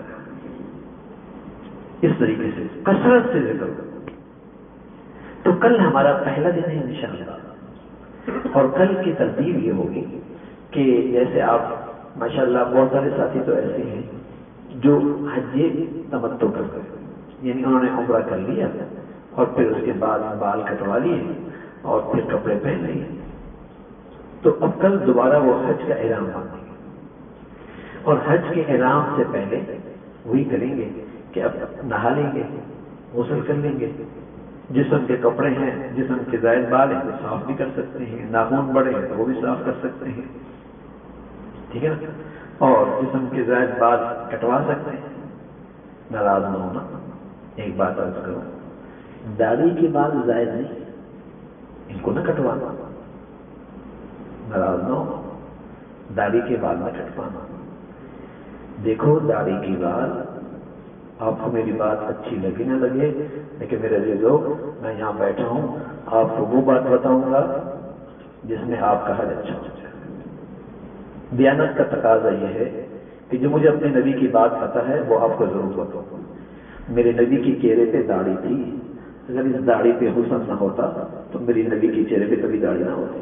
اس طریقے سے کثرت سے ذکر کرو۔ تو کل ہمارا پہلا دن ہے انشاءاللہ، اور کل کی ترتیب یہ ہوگی کہ جیسے آپ ماشاءاللہ بہت سارے ساتھی تو ایسے ہیں جو حج تمتع کرتے ہیں، یعنی انہوں نے عمرہ کر لیا اور پھر اس کے بعد بال کٹوا لیے اور پھر کپڑے پہن لیے، تو اب کل دوبارہ وہ حج کا احرام باندھیں گے، اور حج کے احرام سے پہلے وہی کریں گے کہ اب نہا لیں گے، غسل کر لیں گے، جسم کے کپڑے ہیں، جسم کے زائد بال ہیں تو صاف بھی کر سکتے ہیں، ناخن بڑے ہیں تو وہ بھی صاف کر سکتے ہیں، ٹھیک ہے نا، اور جسم کے زائد بال کٹوا سکتے ہیں، ناراض نہ ہونا۔ ایک بات عرض کروں، داڑھی کے بال زائد نہیں، ان کو نہ کٹوانا، ناراض نہ ہو، داڑھی کے بال نہ کٹوانا۔ دیکھو داڑھی کی بال، آپ کو میری بات اچھی لگے نہ لگے، لیکن میرے عزیزو میں یہاں بیٹھا ہوں، آپ کو وہ بات بتاؤں گا جس میں آپ کا حج اچھا ہو جائے۔ دیانت کا تقاضا یہ ہے کہ جو مجھے اپنے نبی کی بات پتہ ہے وہ آپ کو ضرور بتاؤں۔ میرے نبی کے چہرے پہ داڑھی تھی، اگر اس داڑھی پہ حسن نہ ہوتا تو میری نبی کے چہرے پہ کبھی داڑھی نہ ہوتی،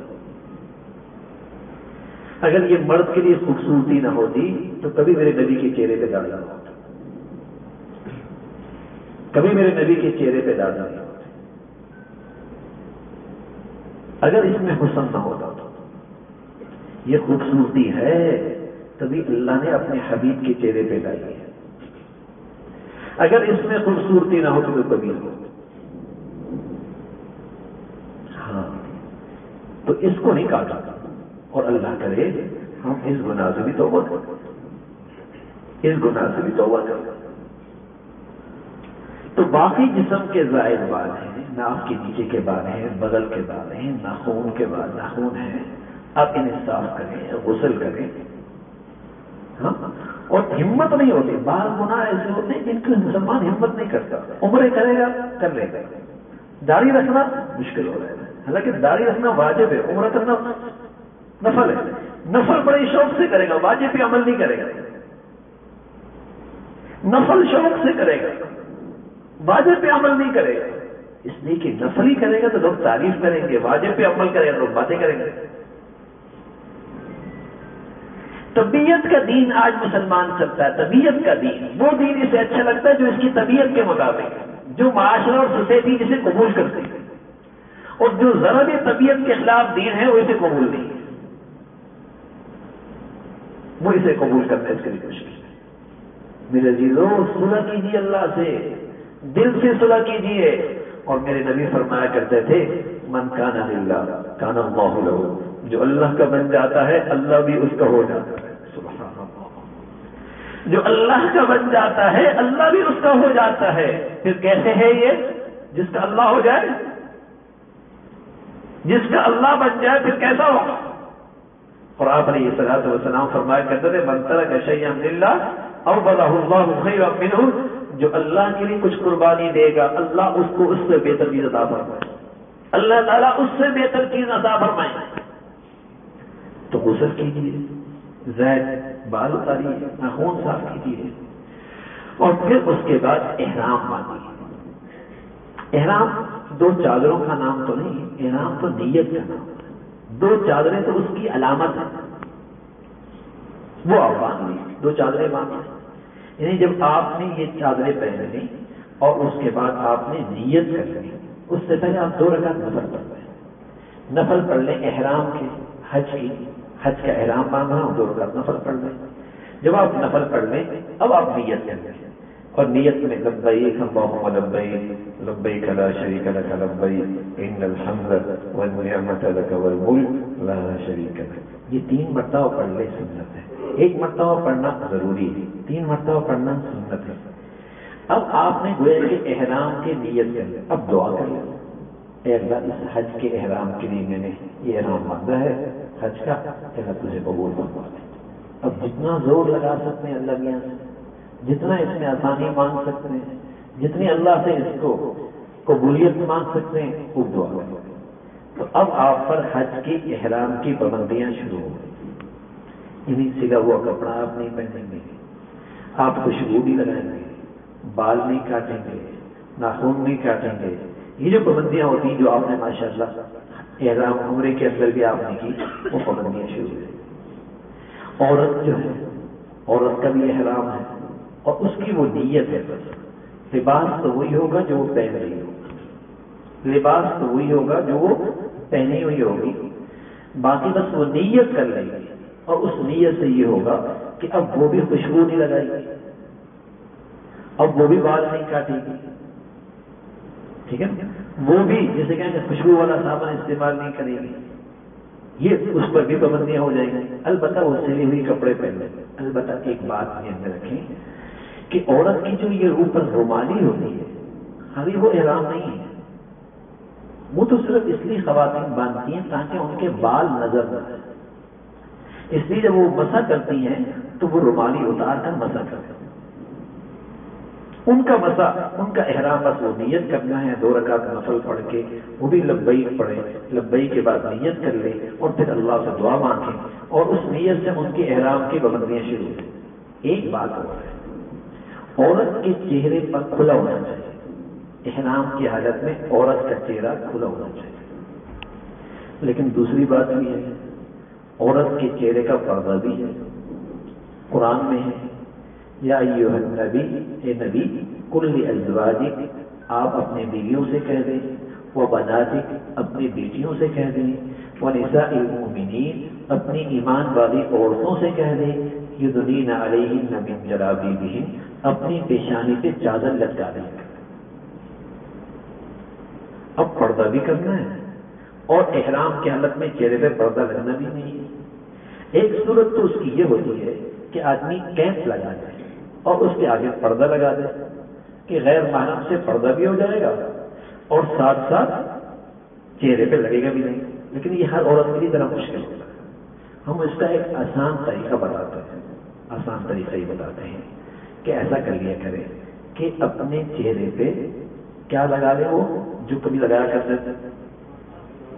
اگر یہ مرد کے لیے خوبصورتی نہ ہوتی تو کبھی میرے نبی کے چہرے پہ داڑھی نہ ہوتی، کبھی میرے نبی کے چہرے پہ داڑھی نہیں ہوتی، اگر اس میں حسن نہ ہوتا تو یہ خوبصورتی ہے تبھی اللہ نے اپنے حبیب کے چہرے پہ لائی ہے، اگر اس میں خوبصورتی نہ ہوتی تو کبھی نہ ہوتی۔ ہاں تو اس کو نہیں کاٹا، اور اللہ کرے ہم اس گناہ سے بھی توبہ کریں، اس گناہ سے بھی توبہ کریں۔ تو باقی جسم کے زائد بال ہیں، ناک کے نیچے کے بال ہیں، بغل کے بال ہیں، ناخون کے بال ناخون ہیں، آپ انہیں صاف کریں، غسل کریں، ہاں، اور ہمت نہیں ہوتی، بعض گناہ ایسے ہوتے ہیں جن کی مسلمان ہمت نہیں کرتا، عمرے کرے گا کر لے گا، داڑھی رکھنا مشکل ہو رہا ہے، حالانکہ داڑھی رکھنا واجب ہے، عمرہ کرنا نفل ہے، نفل بڑے شوق سے کرے گا، واجب پہ عمل نہیں کرے گا، نفل شوق سے کرے گا، واجب پہ عمل نہیں کرے گا، اس لیے کہ نفل ہی کرے گا تو لوگ تعریف کریں گے، واجب پہ عمل کرے گا لوگ باتیں کریں گے۔ طبیعت کا دین آج مسلمان چلتا ہے، طبیعت کا دین، وہ دین اسے اچھا لگتا ہے جو اس کی طبیعت کے مطابق، جو معاشرہ اور سوسائٹی جسے قبول کرتی ہے، اور جو ذرا بھی طبیعت کے خلاف دین ہے وہ اسے قبول نہیں ہے، وہ اسے قبول کرنے اس کے لیے کوشش کرتے ہیں۔ میرے عزیزوں، صلح کیجیے اللہ سے، دل سے صلح کیجیے، اور میرے نبی فرمایا کرتے تھے من کان للہ کان اللہ لہ، جو اللہ کا بن جاتا ہے اللہ بھی اس کا ہو جاتا ہے، سبحان اللہ، جو اللہ کا بن جاتا ہے اللہ بھی اس کا ہو جاتا ہے۔ پھر کیسے ہے یہ جس کا اللہ ہو جائے؟ جس کا اللہ بن جائے پھر کیسا ہوگا؟ اور آپ علیہ الصلوۃ والسلام فرمایا کرتے تھے من ترک شیئا للہ اوبلہ اللہ خیرا منہ، جو اللہ کے لیے کچھ قربانی دے گا اللہ اس کو اس سے بہتر چیز عطا فرمائے، اللہ تعالیٰ اس سے بہتر چیز عطا فرمائے۔ تو غسل کیجیے، زید بال اتاریے، ناخن صاف کیجیے، اور پھر اس کے بعد احرام باندھیے۔ احرام دو چادروں کا نام تو نہیں، احرام تو نیت کا نام ہے۔ دو چادریں تو اس کی علامت ہے، وہ آپ باندھ لی، دو چادریں باندھ لی، یعنی جب آپ نے یہ چادریں پہن لی اور اس کے بعد آپ نے نیت کر لی، اس سے پہلے آپ 2 رکعت نفل پڑھ لیں، نفل پڑھ لیں احرام کے، حج کا احرام باندھنا اور 2 رکعت نفل پڑھ لیں۔ جب آپ نفل پڑھ لیں اب آپ نیت کر لیں، اور نیت میں لبیک اللہم لبیک لبیک لا شریک لک لبیک ان الحمد والنعمت لک والملک لا شریک لک، یہ 3 مرتبہ پڑھ لیں، سنت ہے، 1 مرتبہ پڑھنا ضروری ہے، 3 مرتبہ پڑھنا سنت ہے۔ اب آپ نے گویا کہ احرام کی نیت کر لی، اب دعا کر لیں، اے اللہ اس حج کے احرام کے لیے میں نے یہ احرام باندھا ہے حج کا، اللہ تجھے قبول فرما لے۔ اب جتنا زور لگا سکتے ہیں اللہ میاں سے، جتنا اس میں آسانی مانگ سکتے ہیں، جتنی اللہ سے اس کو قبولیت مانگ سکتے ہیں، خوب دعا کریں۔ تو اب آپ پر حج کے احرام کی پابندیاں شروع ہو گئی، یعنی سلا ہوا کپڑا آپ نہیں پہنیں گے، آپ خوشبو نہیں لگائیں گے، بال نہیں کاٹیں گے، ناخن نہیں کاٹیں گے، یہ جو پابندیاں ہوتی ہیں جو آپ نے ماشاءاللہ احرام عمرے کے اندر بھی آپ نے کی، وہ پابندیاں شروع ہوئی۔ عورت جو ہے، عورت کا بھی احرام ہے اور اس کی وہ نیت ہے، بس لباس تو وہی ہوگا جو وہ پہن رہی ہوگی، لباس تو وہی ہوگا جو وہ پہنی ہوئی ہوگی، باقی بس وہ نیت کر لیں گے، اور اس نیت سے یہ ہوگا کہ اب وہ بھی خوشبو نہیں لگائے گی، اب وہ بھی بال نہیں کاٹے گی، ٹھیک ہے، وہ بھی جیسے کہیں کہ خوشبو والا صابن استعمال نہیں کرے گی، یہ اس پر بھی پابندیاں ہو جائیں گی۔ البتہ وہ سلی ہوئی کپڑے پہن لیں۔ البتہ ایک بات ذہن میں رکھیں کہ عورت کی جو یہ اوپر رومالی ہوتی ہے، ابھی وہ احرام نہیں ہے، وہ تو صرف اس لیے خواتین باندھتی ہیں تاکہ ان کے بال نظر نہ آئے، اس لیے جب وہ مسح کرتی ہیں تو وہ رومالی اتار کر مسح کرتی ہیں۔ ان کا مسح، ان کا احرام بس وہ نیت کرنا ہے، 2 رکعت نفل پڑھ کے، وہ بھی لبیک پڑھیں، لبیک کے بعد نیت کر لیں اور پھر اللہ سے دعا مانگیں، اور اس نیت سے ان کے احرام کی پابندیاں شروع ہیں۔ ایک بات اور ہے، عورت کے چہرے پر کھلا ہونا چاہیے، احرام کی حالت میں عورت کا چہرہ کھلا ہونا چاہیے، لیکن دوسری بات بھی ہے، عورت کے چہرے کا پردہ بھی ہے، قرآن میں ہے یا ایھا النبی، اے نبی، قل لازواجک، آپ اپنے بیویوں سے کہہ دیں، وبناتک، اپنی بیٹیوں سے کہہ دیں، ونساء المؤمنین، اپنی ایمان والی عورتوں سے کہہ دیں، یدنین علیہن من جلابیبہن، اپنی پیشانی پہ چادر لٹکا دیں۔ اب پردہ بھی کرنا ہے اور احرام کی حالت میں چہرے پہ پردہ لگنا بھی نہیں ہے۔ ایک صورت تو اس کی یہ ہوتی ہے کہ آدمی کیپ لگا دے اور اس کے آگے پردہ لگا دے کہ غیر محرم سے پردہ بھی ہو جائے گا اور ساتھ ساتھ چہرے پہ لگے گا بھی نہیں، لیکن یہ ہر عورت کے لیے ذرا مشکل ہوتا ہے۔ ہم اس کا ایک آسان طریقہ بتاتے ہیں، آسان طریقہ یہ بتاتے ہیں کہ ایسا کر لیا کرے کہ اپنے چہرے پہ کیا لگا لیں، وہ جو کبھی لگایا کرتے تھے،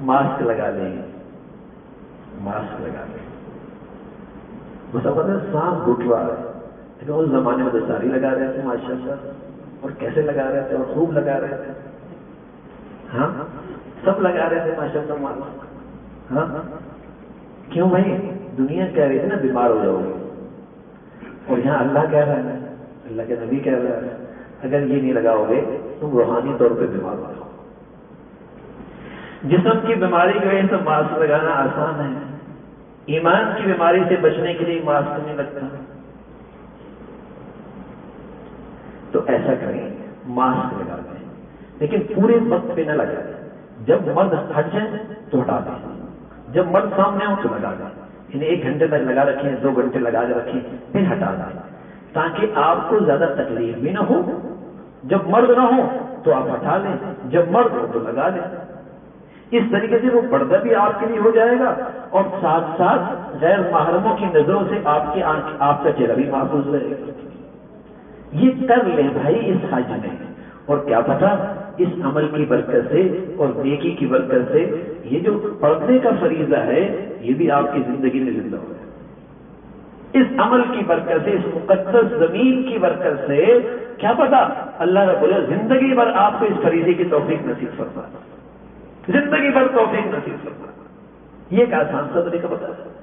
ماسک لگا لیں، ماسک لگا لیں، مسافت سانپ گھٹ رہا ہے، لیکن اس زمانے میں تو ساری لگا رہے تھے ماشاء اللہ، اور کیسے لگا رہے تھے اور خوب لگا رہے تھے، ہاں سب لگا رہے تھے ماشاء اللہ، ہاں کیوں بھائی، دنیا کہہ رہی تھی نا بیمار ہو جاؤ گے، اور یہاں اللہ کہہ رہا ہے، اللہ کے نبی کہہ رہا ہے اگر یہ نہیں لگاؤ گے تم روحانی طور پہ بیمار ہو جاؤ۔ جسم کی بیماری کی وجہ سے ماسک لگانا آسان ہے، ایمان کی بیماری سے بچنے کے لیے ماسک نہیں لگتا۔ تو ایسا کریں، ماسک لگا دیں، لیکن پورے وقت پہ نہ لگائیں۔ جب مرد ہٹ جائے تو ہٹا دیں، جب مرد سامنے ہو تو لگا دیں، انہیں 1 گھنٹے تک لگا رکھیں، 2 گھنٹے لگا کے رکھیں، پھر ہٹا دیں، تاکہ آپ کو زیادہ تکلیف بھی نہ ہو۔ جب مرد نہ ہو تو آپ ہٹا لیں، جب مرد ہو تو لگا لیں۔ اس طریقے سے وہ پردہ بھی آپ کے لیے ہو جائے گا، اور ساتھ ساتھ غیر محرموں کی نظروں سے آپ کا چہرہ بھی محفوظ رہے گا۔ یہ کر لیں بھائی اس حج میں، اور کیا پتا اس عمل کی برکت سے اور نیکی کی برکت سے یہ جو پردے کا فریضہ ہے یہ بھی آپ کی زندگی میں زندہ ہو جائے۔ اس عمل کی برکت سے، اس مقدس زمین کی برکت سے کیا پتا اللہ رب العزت زندگی بھر آپ کو اس فریضے کی توفیق نصیب فرمائے، زندگی بھر توفیق نصیب فرمائے۔ یہ ایک آسان سا طریقہ بتا ہے۔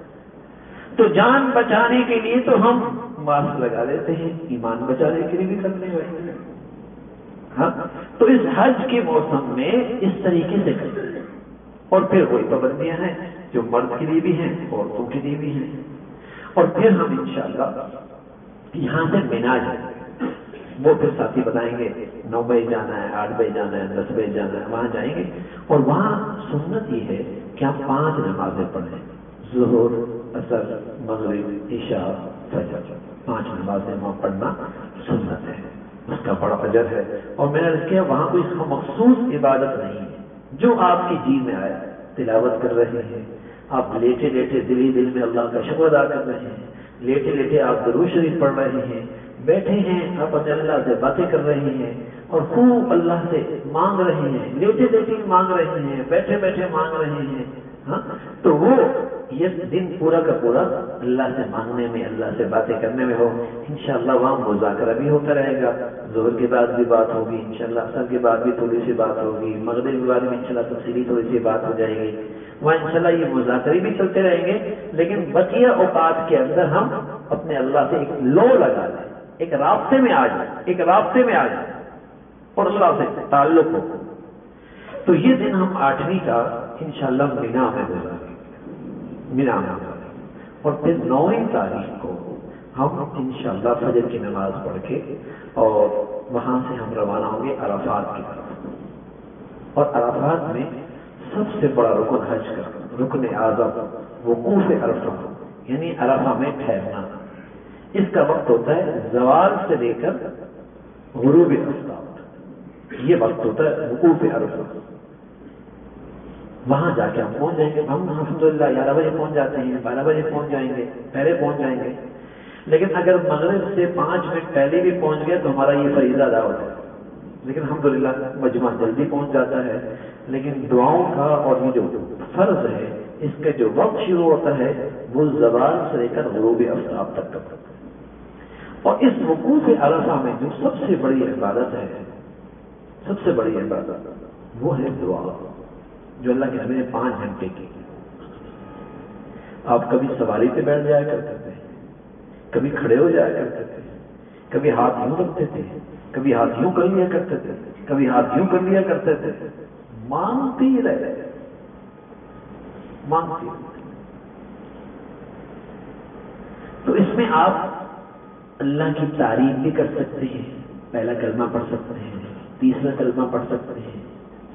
تو جان بچانے کے لیے تو ہم ماسک لگا لیتے ہیں، ایمان بچانے کے لیے بھی کرنے والے ہیں۔ ہاں، تو اس حج کے موسم میں اس طریقے سے کرتے ہیں۔ اور پھر وہی پابندیاں ہیں جو مرد کے لیے بھی ہیں، عورتوں کے لیے بھی ہیں۔ اور پھر ہم انشاءاللہ یہاں سے مینا جائیں گے، وہ پھر ساتھی بتائیں گے 9 بجے جانا ہے، 8 بجے جانا ہے، 10 بجے جانا ہے، وہاں جائیں گے۔ اور وہاں سنت یہ ہے کہ آپ 5 نمازیں پڑھیں، ظہر، عصر، مغرب، عشاء، فجر، 5 نمازیں وہاں پڑھنا سنت ہے، اس کا بڑا اجر ہے۔ اور میں نے عرض کیا وہاں کوئی مخصوص عبادت نہیں ہے، جو آپ کی جی میں آئے، تلاوت کر رہے ہیں آپ، لیٹے لیٹے دل ہی دل میں اللہ کا شکر ادا کر رہے ہیں، لیٹے لیٹے آپ درود شریف پڑھ رہے ہیں، بیٹھے ہیں آپ اپنے اللہ سے باتیں کر رہے ہیں اور خوب اللہ سے مانگ رہے ہیں، لیٹے لیٹے مانگ رہے ہیں، بیٹھے بیٹھے مانگ رہے ہیں۔ ہاں، تو وہ یہ دن پورا کا پورا اللہ سے مانگنے میں، اللہ سے باتیں کرنے میں ہو۔ انشاءاللہ وہاں مذاکرہ بھی ہوتا رہے گا، ظہر کے بعد بھی بات ہوگی، انشاءاللہ عصر کے بعد بھی تھوڑی سی بات ہوگی، مغرب کے بعد بھی انشاءاللہ تفصیلی تھوڑی سی بات ہو جائے گی۔ وہاں انشاءاللہ یہ مذاکرے بھی چلتے رہیں گے، لیکن بقیہ اوقات کے اندر ہم اپنے اللہ سے ایک لو لگا لیں، ایک رابطے میں آ جائیں، ایک رابطے میں آ جائیں اور اللہ سے تعلق ہو۔ تو یہ دن ہم 8ویں کا انشاءاللہ مینا میں گزاریں گے، مینا میں گزاریں گے۔ اور پھر 9ویں تاریخ کو ہم انشاءاللہ فجر کی نماز پڑھ کے اور وہاں سے ہم روانہ ہوں گے عرفات کی طرف۔ اور عرفات میں سب سے بڑا رکن حج کا رکن اعظم وقوف عرفہ، یعنی عرفہ میں ٹھہرنا۔ اس کا وقت ہوتا ہے زوال سے لے کر غروب آفتاب، یہ وقت ہوتا ہے وقوف عرفہ۔ وہاں جا کے ہم پہنچ جائیں گے، ہم الحمدللہ 11 بجے پہنچ جاتے ہیں، 12 بجے پہنچ جائیں گے، پہلے پہنچ جائیں گے۔ لیکن اگر مغرب سے 5 منٹ پہلے بھی پہنچ گئے تو ہمارا یہ فریضہ ادا ہوتا ہے۔ لیکن الحمدللہ مجمع جلدی پہنچ جاتا ہے۔ لیکن دعاؤں کا اور یہ جو فرض ہے اس کا جو وقت شروع ہوتا ہے وہ زوال سے لے کر غروب آفتاب تک کا۔ اور اس وقوف عرفہ میں جو سب سے بڑی عبادت ہے، سب سے بڑی عبادت وہ ہے دعا، جو اللہ کے نبی نے 5 گھنٹے کی۔ آپ کبھی سواری پہ بیٹھ جایا کرتے تھے، کبھی کھڑے ہو جایا کرتے تھے، کبھی ہاتھ یوں رکھتے تھے، کبھی ہاتھ یوں کر لیا کرتے تھے، کبھی ہاتھ یوں کر لیا کرتے تھے، مانگتے ہی رہے، مانگتے رہے۔ تو اس میں آپ اللہ کی تعریف بھی کر سکتے ہیں، پہلا کلمہ پڑھ سکتے ہیں، تیسرا کلمہ پڑھ سکتے ہیں،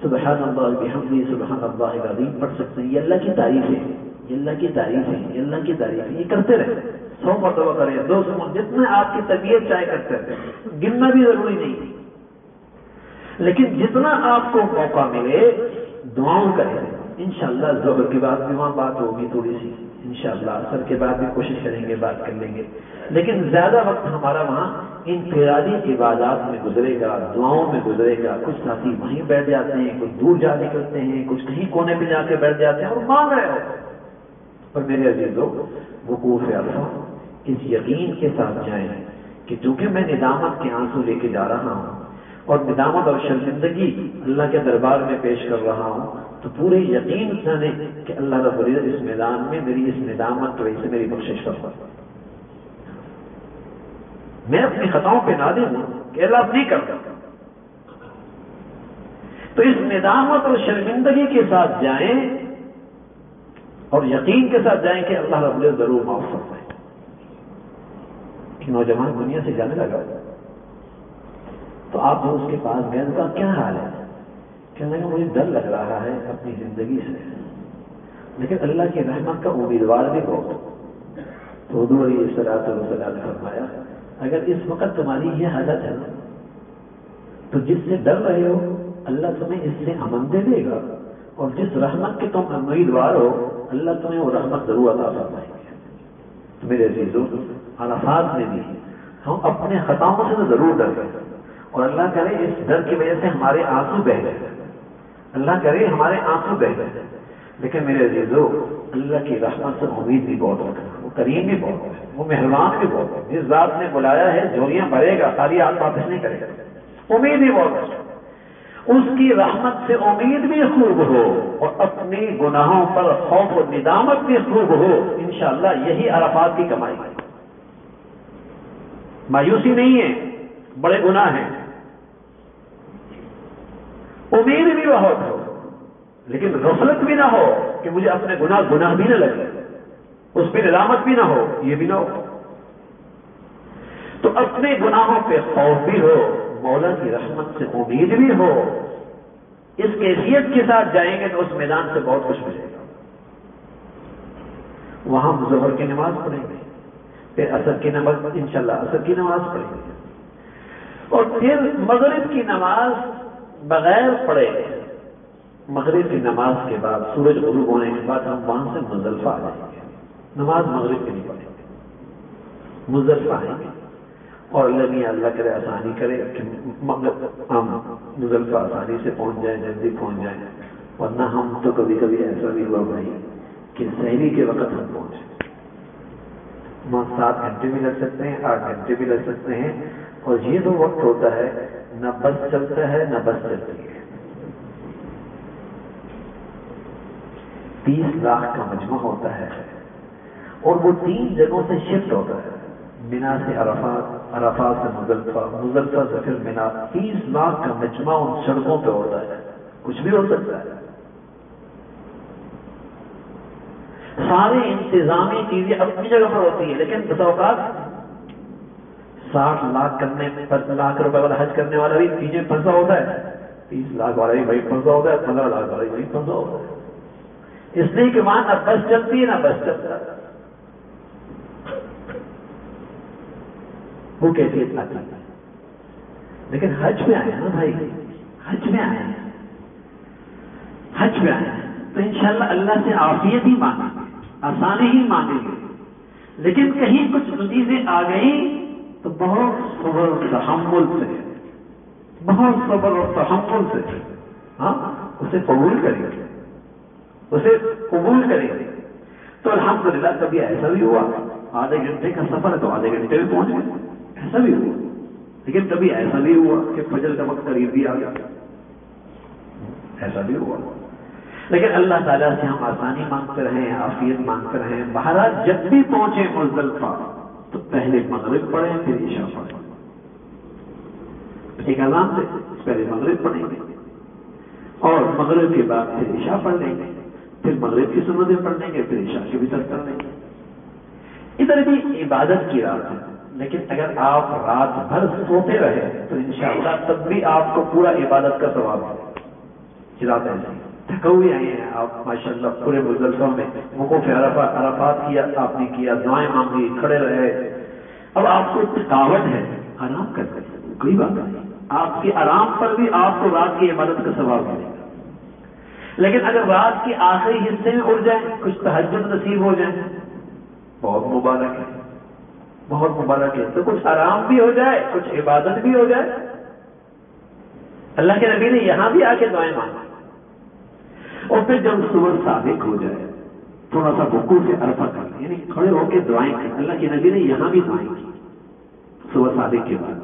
سبحان اللہ بحمدہ سبحان اللہ العظیم پڑھ سکتے ہیں۔ یہ اللہ کی تعریف ہے، یہ اللہ کی تعریف ہے، یہ اللہ کی تعریف ہے۔ یہ کرتے رہے، 100 مرتبہ کریں، 200 مرتبہ، جتنا آپ کی طبیعت چاہے کرتے رہے، گننا بھی ضروری نہیں، لیکن جتنا آپ کو موقع ملے دعاؤں کریں۔ انشاءاللہ ظہر کے بعد بھی وہاں بات ہوگی تھوڑی سی، انشاءاللہ عصر کے بعد بھی کوشش کریں گے، بات کر لیں گے، لیکن زیادہ وقت ہمارا وہاں انفرادی عبادات میں گزرے گا، دعاؤں میں گزرے گا۔ کچھ ساتھی وہیں بیٹھ جاتے ہیں، کچھ دور جا نکلتے ہیں، کچھ کہیں کونے پہ جا کے بیٹھ جاتے ہیں اور مانگ رہے ہو۔ اور میرے عزیزو، وقوف عرفہ اس یقین کے ساتھ جائیں کہ چونکہ میں ندامت کے آنسو لے کے جا رہا ہوں اور ندامت اور شرمندگی اللہ کے دربار میں پیش کر رہا ہوں تو پورے یقین جانے کہ اللہ رب العزت اس میدان میں میری اس ندامت کی وجہ سے میری بخشش کرتا ہے. میں اپنی خطاؤں پہ نادم ہوں کہ اللہ اب نہیں کرتا. تو اس ندامت اور شرمندگی کے ساتھ جائیں اور یقین کے ساتھ جائیں کہ اللہ رب العزت ضرور معاف فرمائے. کہ نوجوان دنیا سے جانے لگا تو آپ جو اس کے پاس گئے ان کا کیا حال ہے؟ کہنے لگا مجھے ڈر لگ رہا ہے اپنی زندگی سے، لیکن اللہ کی رحمت کا امیدوار بھی بہت. تو حضور علیہ الصلوۃ والسلام نے فرمایا اگر اس وقت تمہاری یہ حالت ہے تو جس سے ڈر رہے ہو اللہ تمہیں اس سے امن دے دے گا، اور جس رحمت کے تم امیدوار ہو اللہ تمہیں وہ رحمت ضرور عطا فرمائے گا. تو میرے عزیزو، عرفات میں بھی ہم اپنے خطاؤں سے ضرور ڈر گئے، اور اللہ کرے اس ڈر کی وجہ سے ہمارے آنسو بہہ گئے، اللہ کرے ہمارے آنسو بہہ گئے. لیکن میرے عزیزو، اللہ کی رحمت سے امید بھی بہت رکھنا، وہ کریم بھی بہت ہے، وہ مہربان بھی بہت ہے. جس ذات نے بلایا ہے جھولیاں بھرے گا، خالی ہاتھ واپس نہیں کرے گا. امید بھی بہت ہے، اس کی رحمت سے امید بھی خوب ہو اور اپنی گناہوں پر خوف و ندامت بھی خوب ہو. انشاءاللہ یہی عرفات کی کمائی ہے. مایوسی نہیں ہے، بڑے گناہ ہیں، امید بھی بہت ہو لیکن غفلت بھی نہ ہو کہ مجھے اپنے گناہ بھی نہ لگے، اس پہ ندامت بھی نہ ہو، یہ بھی نہ ہو. تو اپنے گناہوں پہ خوف بھی ہو، مولا کی رحمت سے امید بھی ہو. اس کیفیت کے ساتھ جائیں گے تو اس میدان سے بہت کچھ ملے گا. وہاں ظہر کی نماز پڑھیں گے، پھر عصر کی نماز، انشاءاللہ عصر کی نماز پڑھیں گے، اور پھر مغرب کی نماز بغیر پڑھے. مغرب کی نماز کے بعد سورج غروب ہونے کے بعد ہم وہاں سے مزدلفہ آ جائیں گے. نماز مغرب کی نہیں پڑھیں گے، مزدلفہ آئیں گے. اور اللہ کرے آسانی کرے کہ ہم مزدلفہ آسانی سے پہنچ جائیں، جلدی پہنچ جائیں. ورنہ ہم تو کبھی کبھی ایسا بھی ہوا بھائی کہ سحری کے وقت ہم پہنچے. 7 گھنٹے بھی لگ سکتے ہیں، 8 گھنٹے بھی لگ سکتے ہیں. اور یہ تو وقت ہوتا ہے نہ بس چلتا ہے نہ بس چلتی ہے. 30 لاکھ کا مجمع ہوتا ہے اور وہ 3 جگہوں سے شفٹ ہوتا ہے. منا سے عرفات، عرفات سے مزدلفہ، مزدلفہ سے پھر منا. 30 لاکھ کا مجمع ان سڑکوں پہ ہوتا ہے. کچھ بھی ہو سکتا ہے. سارے انتظامی چیزیں اپنی جگہ پر ہوتی ہیں، لیکن بس اوقات 60 لاکھ کرنے پر لاکھ روپے والا حج کرنے والا بھی پیچھے پھنسا ہوتا ہے، 30 لاکھ والا بھی بھائی پھنسا ہوتا ہے، 15 لاکھ والا بھی بھائی پھنسا ہوتا ہے. اس لیے کہ وہاں نہ بس چلتی ہے نہ بس چلتا ہے. وہ کیفیت آتی ہے. لیکن حج میں آئے نا بھائی، حج میں آئے ہیں، حج میں آئے ہیں تو انشاءاللہ اللہ سے عافیت ہی مانگیں گے، آسانی ہی مانگیں گے. لیکن کہیں کچھ چیزیں آ گئی تو بہت صبر و تحمل سے، بہت صبر اور تحمل سے ہاں اسے قبول کریں گے، اسے قبول کریں گے. تو الحمدللہ کبھی ایسا بھی ہوا آدھے گھنٹے کا سفر تو آدھے گھنٹے میں پہنچ گئے، ایسا بھی ہوا. لیکن کبھی ایسا بھی ہوا کہ فجر کا وقت قریب بھی آ گیا، ایسا بھی ہوا. لیکن اللہ تعالیٰ سے ہم آسانی مانگتے رہیں، عافیت مانگتے رہیں. بہرحال جب بھی پہنچے مزدلفہ تو پہلے مغرب پڑھیں پھر عشاء پڑھیں. ایک اذان سے پہلے مغرب پڑھیں گے اور مغرب کے بعد پھر عشاء پڑھ لیں گے، پھر مغرب کی سنتیں پڑھ لیں گے، پھر عشاء کی بھی کر لیں گے. ادھر بھی عبادت کی رات ہے، لیکن اگر آپ رات بھر سوتے رہے تو انشاءاللہ تب بھی آپ کو پورا عبادت کا ثواب ہے. رات ایسے تھکے ہوئے آئے ہیں آپ ماشاءاللہ پورے مزدلفہ میں وقوف عرفات کیا آپ نے، کیا دعائیں مانگی، کھڑے رہے. اب آپ کو تھکاوٹ ہے، آرام کر سکتے، کوئی بات نہیں. آپ کے آرام پر بھی آپ کو رات کی عبادت کا ثواب ملے گا. لیکن اگر رات کے آخری حصے میں اٹھ جائیں، کچھ تہجد نصیب ہو جائیں، بہت مبارک ہے، بہت مبارک ہے. تو کچھ آرام بھی ہو جائے، کچھ عبادت بھی ہو جائے. اللہ کے نبی نے یہاں بھی آ کے دعائیں مانگی. اور پھر جب صبح صادق ہو جائے تھوڑا سا رکوع سے عرفہ کر لیں، یعنی کھڑے ہو کے دعائیں کریں. اللہ کے نبی نے یہاں بھی دعائیں کی صبح صادق کے بعد،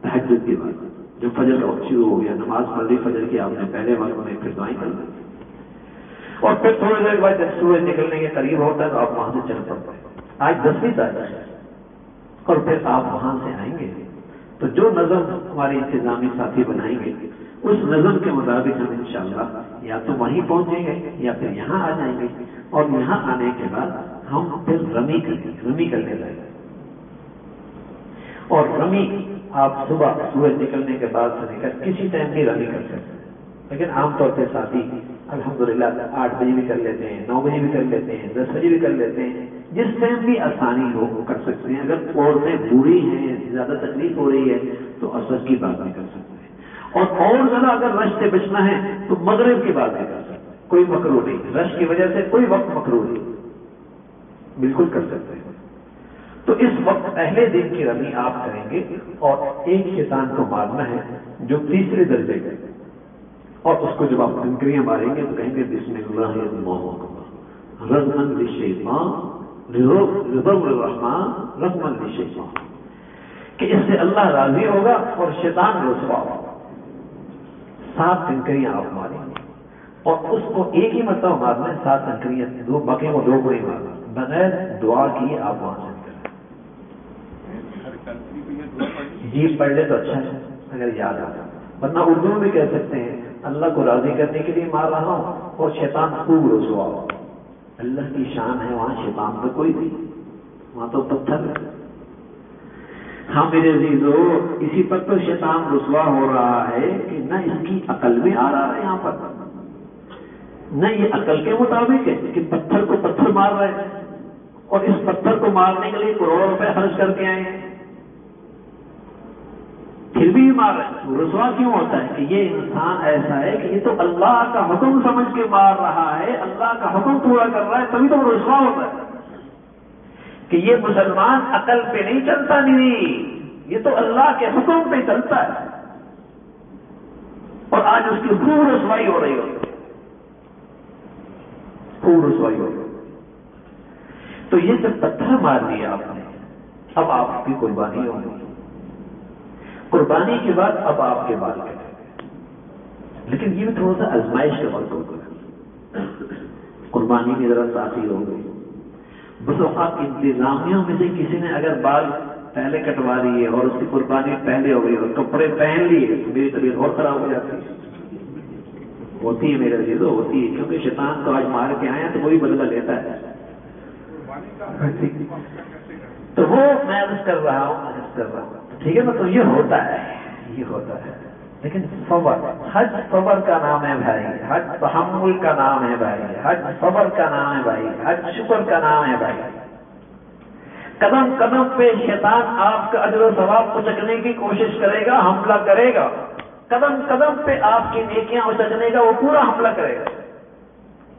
تہجد کے بعد. جو فجر کا وقت شروع ہو گیا، نماز پڑھ لی فجر کی آپ نے پہلے وقت میں، پھر دعائیں کر لی، اور پھر تھوڑی دیر بعد جب سورج نکلنے کے قریب ہوتا ہے تو آپ وہاں سے چل پڑتے ہیں۔ آج 10ویں تاریخ ہے، اور پھر آپ وہاں سے آئیں گے تو جو نظم ہمارے انتظامی ساتھی بنائیں گے اس نظم کے مطابق ہم انشاءاللہ یا تو وہیں پہنچیں گے یا پھر یہاں آ جائیں گے، اور یہاں آنے کے بعد ہم پھر رمی کرنے لگیں گے۔ اور رمی آپ صبح سورج نکلنے کے بعد سے لے کر کسی ٹائم بھی رمی کر سکتے ہیں، لیکن عام طور پہ ساتھی الحمدللہ 8 بجے بھی کر لیتے ہیں، 9 بجے بھی کر لیتے ہیں، 10 بجے بھی کر لیتے ہیں، جس ٹائم بھی آسانی ہو وہ کر سکتے ہیں۔ اگر عورتیں بوڑھی ہیں، زیادہ تکلیف ہو رہی ہے تو عصر کی بات بھی کر سکتے ہیں، اور زیادہ اگر رش سے بچنا ہے تو مغرب کی بات بھی کر سکتے ہیں، کوئی مکروہ نہیں، رش کی وجہ سے کوئی وقت مکروہ نہیں، بالکل کر سکتے ہیں۔ تو اس وقت پہلے دن کی رمی آپ کریں گے، اور ایک شیطان کو مارنا ہے جو تیسرے درجے کا، اور اس کو جب آپ کنکریاں ماریں گے تو کہیں گے بسم اللہ رغمن للشیطان رضم الرحمن رغمن للشیطان، کہ اس سے اللہ راضی ہوگا اور شیطان رسوا ہوگا۔ 7 کنکریاں آپ ماریں گے، اور اس کو ایک ہی مرتبہ مارنا ہے، 7 کنکریاں، دو باقی کو 2 کو نہیں مارنا، بغیر دعا کیے آپ وہاں سے جی پڑھ لے تو اچھا ہے اگر یاد آ جائے، ورنہ اردو میں بھی کہہ سکتے ہیں اللہ کو راضی کرنے کے لیے مار رہا ہوں اور شیطان خوب رسوا ہو۔ اللہ کی شان ہے، وہاں شیطان تو کوئی نہیں، وہاں تو پتھر ہے۔ ہاں میرے عزیزو، اسی پر تو شیطان رسوا ہو رہا ہے کہ نہ اس کی عقل میں آ رہا ہے یہاں پر، نہ یہ عقل کے مطابق ہے کہ پتھر کو پتھر مار رہے ہیں، اور اس پتھر کو مارنے کے لیے کروڑوں روپے خرچ کر کے آئے ہیں، پھر بھی مار رہے ہیں۔ رسوا کیوں ہوتا ہے کہ یہ انسان ایسا ہے کہ یہ تو اللہ کا حکم سمجھ کے مار رہا ہے، اللہ کا حکم پورا کر رہا ہے، تبھی تو رسوا ہوتا ہے کہ یہ مسلمان عقل پہ نہیں چلتا، نہیں، یہ تو اللہ کے حکم پہ چلتا ہے، اور آج اس کی خوب رسوائی ہو رہی ہوتی ہے، خوب رسوائی ہو رہی ہے۔ تو یہ جب پتھر مار لیا آپ نے، اب آپ کی قربانی ہو گئی، قربانی کے بعد اب آپ کے بال کٹیں، لیکن یہ بھی تھوڑا سا آزمائش کا وقت ہوگا، قربانی کی ذرا تاخیر ہو گئی، بس اوقات انتظامیہ میں سے کسی نے اگر بال پہلے کٹوا لیے اور اس کی قربانی پہلے ہو گئی اور کپڑے پہن لیے تو میری طبیعت اور خراب ہو جاتی ہے، ہوتی ہے میرے عزیزو، ہوتی ہے، کیونکہ شیطان تو آج مار کے آئے ہیں تو وہی بدلہ لیتا ہے۔ تو وہ میں عرض کر رہا ہوں، ٹھیک ہے نا، تو یہ ہوتا ہے، یہ ہوتا ہے، لیکن صبر، حج صبر کا نام ہے بھائی، حج تحمل کا نام ہے بھائی، حج صبر کا نام ہے بھائی، حج شکر کا نام ہے بھائی۔ قدم قدم پہ شیطان آپ کا اجر و ثواب اچکنے کی کوشش کرے گا، حملہ کرے گا، قدم قدم پہ آپ کی نیکیاں اچکنے کا وہ پورا حملہ کرے گا،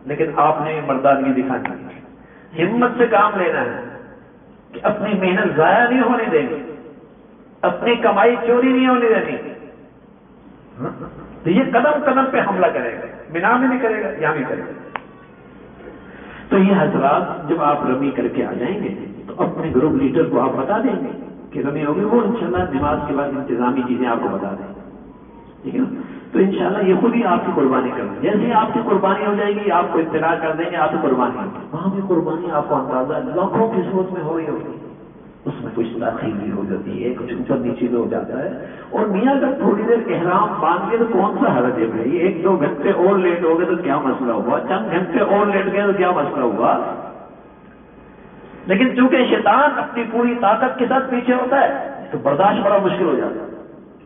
لیکن آپ نے مردانگی دکھانی ہے، ہمت سے کام لینا ہے کہ اپنی محنت ضائع نہیں ہونے دینی، اپنی کمائی چوری نہیں ہونے دینی، تو یہ قدم قدم پہ حملہ کرے گا، مینا میں بھی کرے گا، یہاں بھی کرے گا۔ تو یہ حضرات جب آپ رمی کر کے آ جائیں گے تو اپنے گروپ لیڈر کو آپ بتا دیں گے کہ رمی ہوگی، وہ انشاءاللہ نماز کے بعد انتظامی چیزیں آپ کو بتا دیں، ٹھیک ہے نا؟ تو انشاءاللہ یہ خود ہی آپ کی قربانی کریں گے، جیسے ہی آپ کی قربانی ہو جائے گی آپ کو اطلاع کر دیں گے آپ کی قربانی ہوگی، وہاں بھی قربانی آپ کو اندازہ لاکھوں کی صورت میں ہو رہی ہوگی، اس میں کچھ تاخیر بھی ہو جاتی ہے، کچھ اوپر نیچے ہو جاتا ہے، اور میاں اگر تھوڑی دیر احرام باندھ کے تو کون سا حرج ہے بھائی، 1-2 گھنٹے اور لیٹ ہو گئے تو کیا مسئلہ ہوا، چند گھنٹے اور لیٹ گئے تو کیا مسئلہ ہوا، لیکن چونکہ شیطان اپنی پوری طاقت کے ساتھ پیچھے ہوتا ہے تو برداشت بڑا مشکل ہو جاتا ہے۔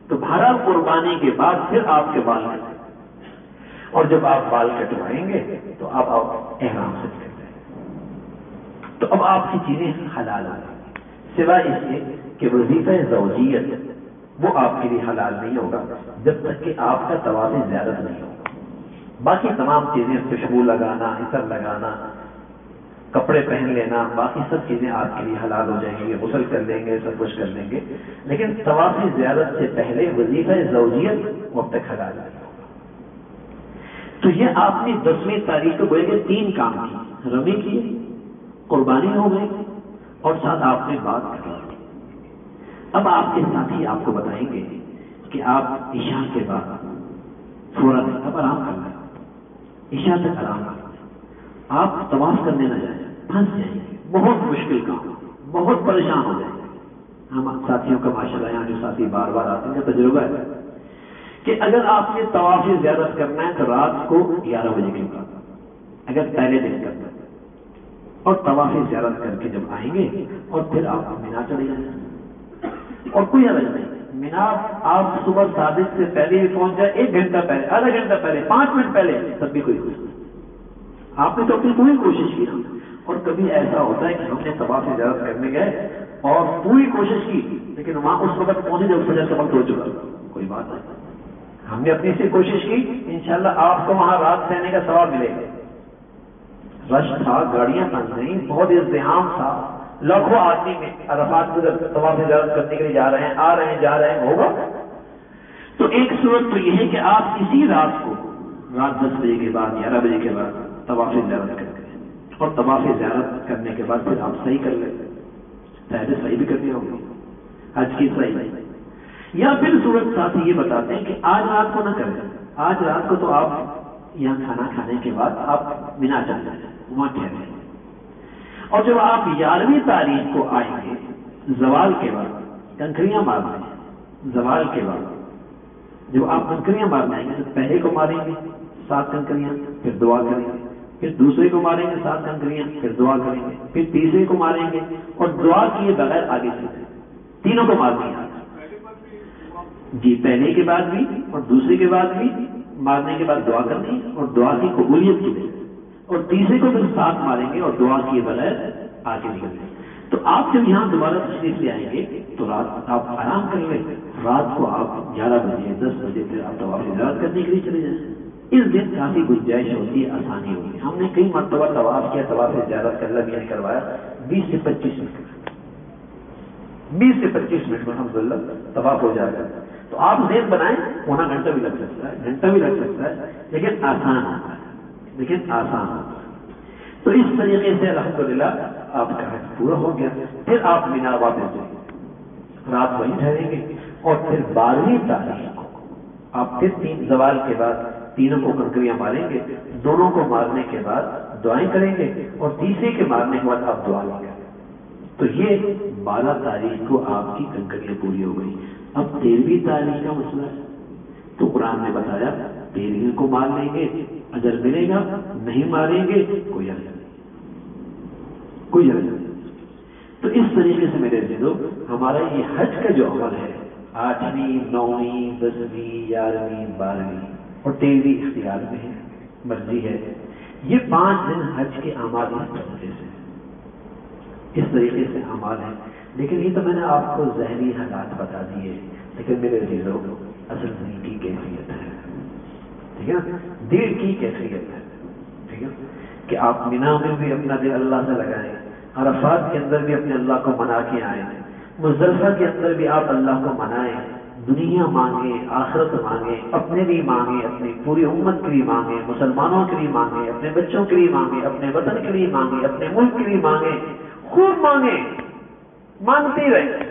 تو بہرحال قربانی کے بعد پھر آپ کے بال کٹیں، اور جب آپ بال کٹوائیں گے تو آپ احرام سے نکلتے، تو اب آپ کی چیزیں حلال آ جائیں گی، سوائے اس کے کہ وظیفہ زوجیت وہ آپ کے لیے حلال نہیں ہوگا جب تک کہ آپ کا طواف زیارت نہیں ہوگا، باقی تمام چیزیں، خوشبو لگانا، عطر لگانا، کپڑے پہن لینا، باقی سب چیزیں آپ کے لیے حلال ہو جائیں گی، غسل کر لیں گے، سب کچھ کر لیں گے، لیکن طواف زیارت سے پہلے وظیفہ زوجیت وہ اب تک حلال نہیں ہوگا۔ تو یہ آپ نے 10ویں تاریخ کو گوئے کہ 3 کام کی، رمی کی، قربانی ہو گئی، اور ساتھ آپ نے بات کر لی۔ اب آپ کے ساتھی آپ کو بتائیں گے کہ آپ عشاء کے بعد فوراً اب آرام کرنا ہے، عشاء تک آرام کرنا ہے، آپ طواف کرنے نہ جائیں، پھنس جائیں گے، بہت مشکل کام، بہت پریشان ہو جائیں گے۔ ہم ساتھیوں کا ماشاءاللہ یہاں جو ساتھی بار بار آتے ہیں کا تجربہ ہے کہ اگر آپ نے طواف زیارت کرنا ہے تو رات کو 11 بجے کے بعد، اگر پہلے دن کرنا ہے، اور طواف زیارت کر کے جب آئیں گے اور پھر آپ مینا چلے جائیں، اور کوئی حرج نہیں، مینا آپ صبح صادق سے پہلے بھی پہنچ جائے، 1 گھنٹہ پہلے، آدھا گھنٹہ پہلے، 5 منٹ پہلے، تب بھی کوئی خوش نہیں۔ آپ نے تو اپنی پوری کوشش کی نا۔ اور کبھی ایسا ہوتا ہے کہ ہم نے طواف زیارت کرنے گئے اور پوری کوشش کی لیکن وہاں اس وقت پہنچے جب فجر کا وقت ہو چکا، کوئی بات نہیں، ہم نے اپنی سے کوشش کی، انشاءاللہ آپ کو وہاں رات رہنے کا ثواب ملے گا۔ رش تھا، گاڑیاں بند نہیں، بہت ازدحام تھا، لاکھوں آدمی میں عرفات کو طواف زیارت کرنے کے لیے جا رہے ہیں، آ رہے ہیں، جا رہے ہیں، ہوگا۔ تو ایک صورت تو یہ ہے کہ آپ اسی رات کو، رات 10 بجے کے بعد، 11 بجے کے بعد طواف زیارت کریں، اور طواف زیارت کرنے کے بعد پھر آپ صحیح کر لیں، پہلے صحیح بھی کرنی ہوگی، حج کی صحیح نہیں، یا پھر صورت ساتھ یہ بتاتے ہیں کہ آج رات کو نہ کریں، آج رات کو تو آپ یہاں کھانا کھانے کے بعد آپ مینا چل جائیں، وہاں ٹھہریں، اور جب آپ 11ویں تاریخ کو آئیں گے زوال کے بعد، کنکریاں مارنے ہیں، زوال کے بعد جب آپ کنکریاں مارنے آئیں گے تو پہلے کو ماریں گے 7 کنکریاں، پھر دعا کریں گے، پھر دوسرے کو ماریں گے 7 کنکریاں، پھر دعا کریں گے، پھر تیسرے کو ماریں گے، اور دعا کیے بغیر آگے چلیں، تینوں کو مارنی ہے جی، پہلے کے بعد بھی اور دوسرے کے بعد بھی، مارنے کے بعد دعا کرنی اور دعا کی قبولیت کی وجہ، اور تیسرے کو پھر 7 ماریں گے اور دعا کیے بغیر آگے نکلیں گے۔ تو آپ جب یہاں دوبارہ تشریف لے آئیں گے تو رات آپ آرام کر لیں، رات کو آپ 11 بجے 10 بجے پھر آپ طواف زیارت کرنے کے لیے چلے جائیں۔ اس دن کافی گنجائش ہوتی ہے، آسانی ہوتی ہے۔ ہم نے کئی مرتبہ طواف کیا، طواف زیارت کا اللہ نے کروایا 20 سے 25 منٹ، 20 سے 25 منٹ میں الحمدللہ طواف ہو جائے گا۔ تو آپ ذہن بنائیں، پونا گھنٹہ بھی لگ سکتا ہے، گھنٹہ بھی لگ سکتا ہے، لیکن آسان ہوتا ہے، لیکن آسان ہوتا ہے۔ تو اس طریقے سے الحمدللہ آپ کا حج پورا ہو گیا۔ پھر آپ مینا واپس جائیں گے، رات وہیں ٹھہریں گے، اور پھر 12ویں تاریخ کو آپ پھر 3 زوال کے بعد تینوں کو کنکریاں ماریں گے، دونوں کو مارنے کے بعد دعائیں کریں گے، اور تیسرے کے مارنے کے بعد آپ دعا لیں گے۔ تو یہ 12 تاریخ کو آپ کی کنکریاں پوری ہو گئی۔ اب 13ویں تاریخ کا مسئلہ ہے، تو قرآن نے بتایا 13ویں کو مار لیں گے اجر ملے گا، نہیں ماریں گے کوئی اجر نہیں، کوئی اجر نہیں۔ تو اس طریقے سے میرے عزیزو ہمارا یہ حج کا جو عمل ہے 8ویں 9ویں 10ویں 11ویں 12ویں اور 13ویں اختیار میں ہے، مرضی ہے، یہ 5 دن حج کے اعمال اس طریقے سے، اس طریقے سے اعمال ہیں۔ لیکن یہ تو میں نے آپ کو ظاہری حالات بتا دیے، لیکن میرے عزیزو اصل دل کی کیفیت ہے، ٹھیک ہے نا، دل کی کیفیت ہے، ٹھیک ہے، کہ آپ مینا میں بھی اپنا دل اللہ سے لگائیں، عرفات کے اندر بھی اپنے اللہ کو منا کے آئیں، مزدلفہ کے اندر بھی آپ اللہ کو منائیں، دنیا مانگیں، آخرت مانگیں، اپنے لیے مانگیں، اپنی پوری امت کے لیے مانگیں، مسلمانوں کے لیے مانگیں، اپنے بچوں کے لیے مانگیں، اپنے وطن کے لیے مانگیں، اپنے ملک کے لیے مانگیں، خوب مانگیں، مانگتے رہیں۔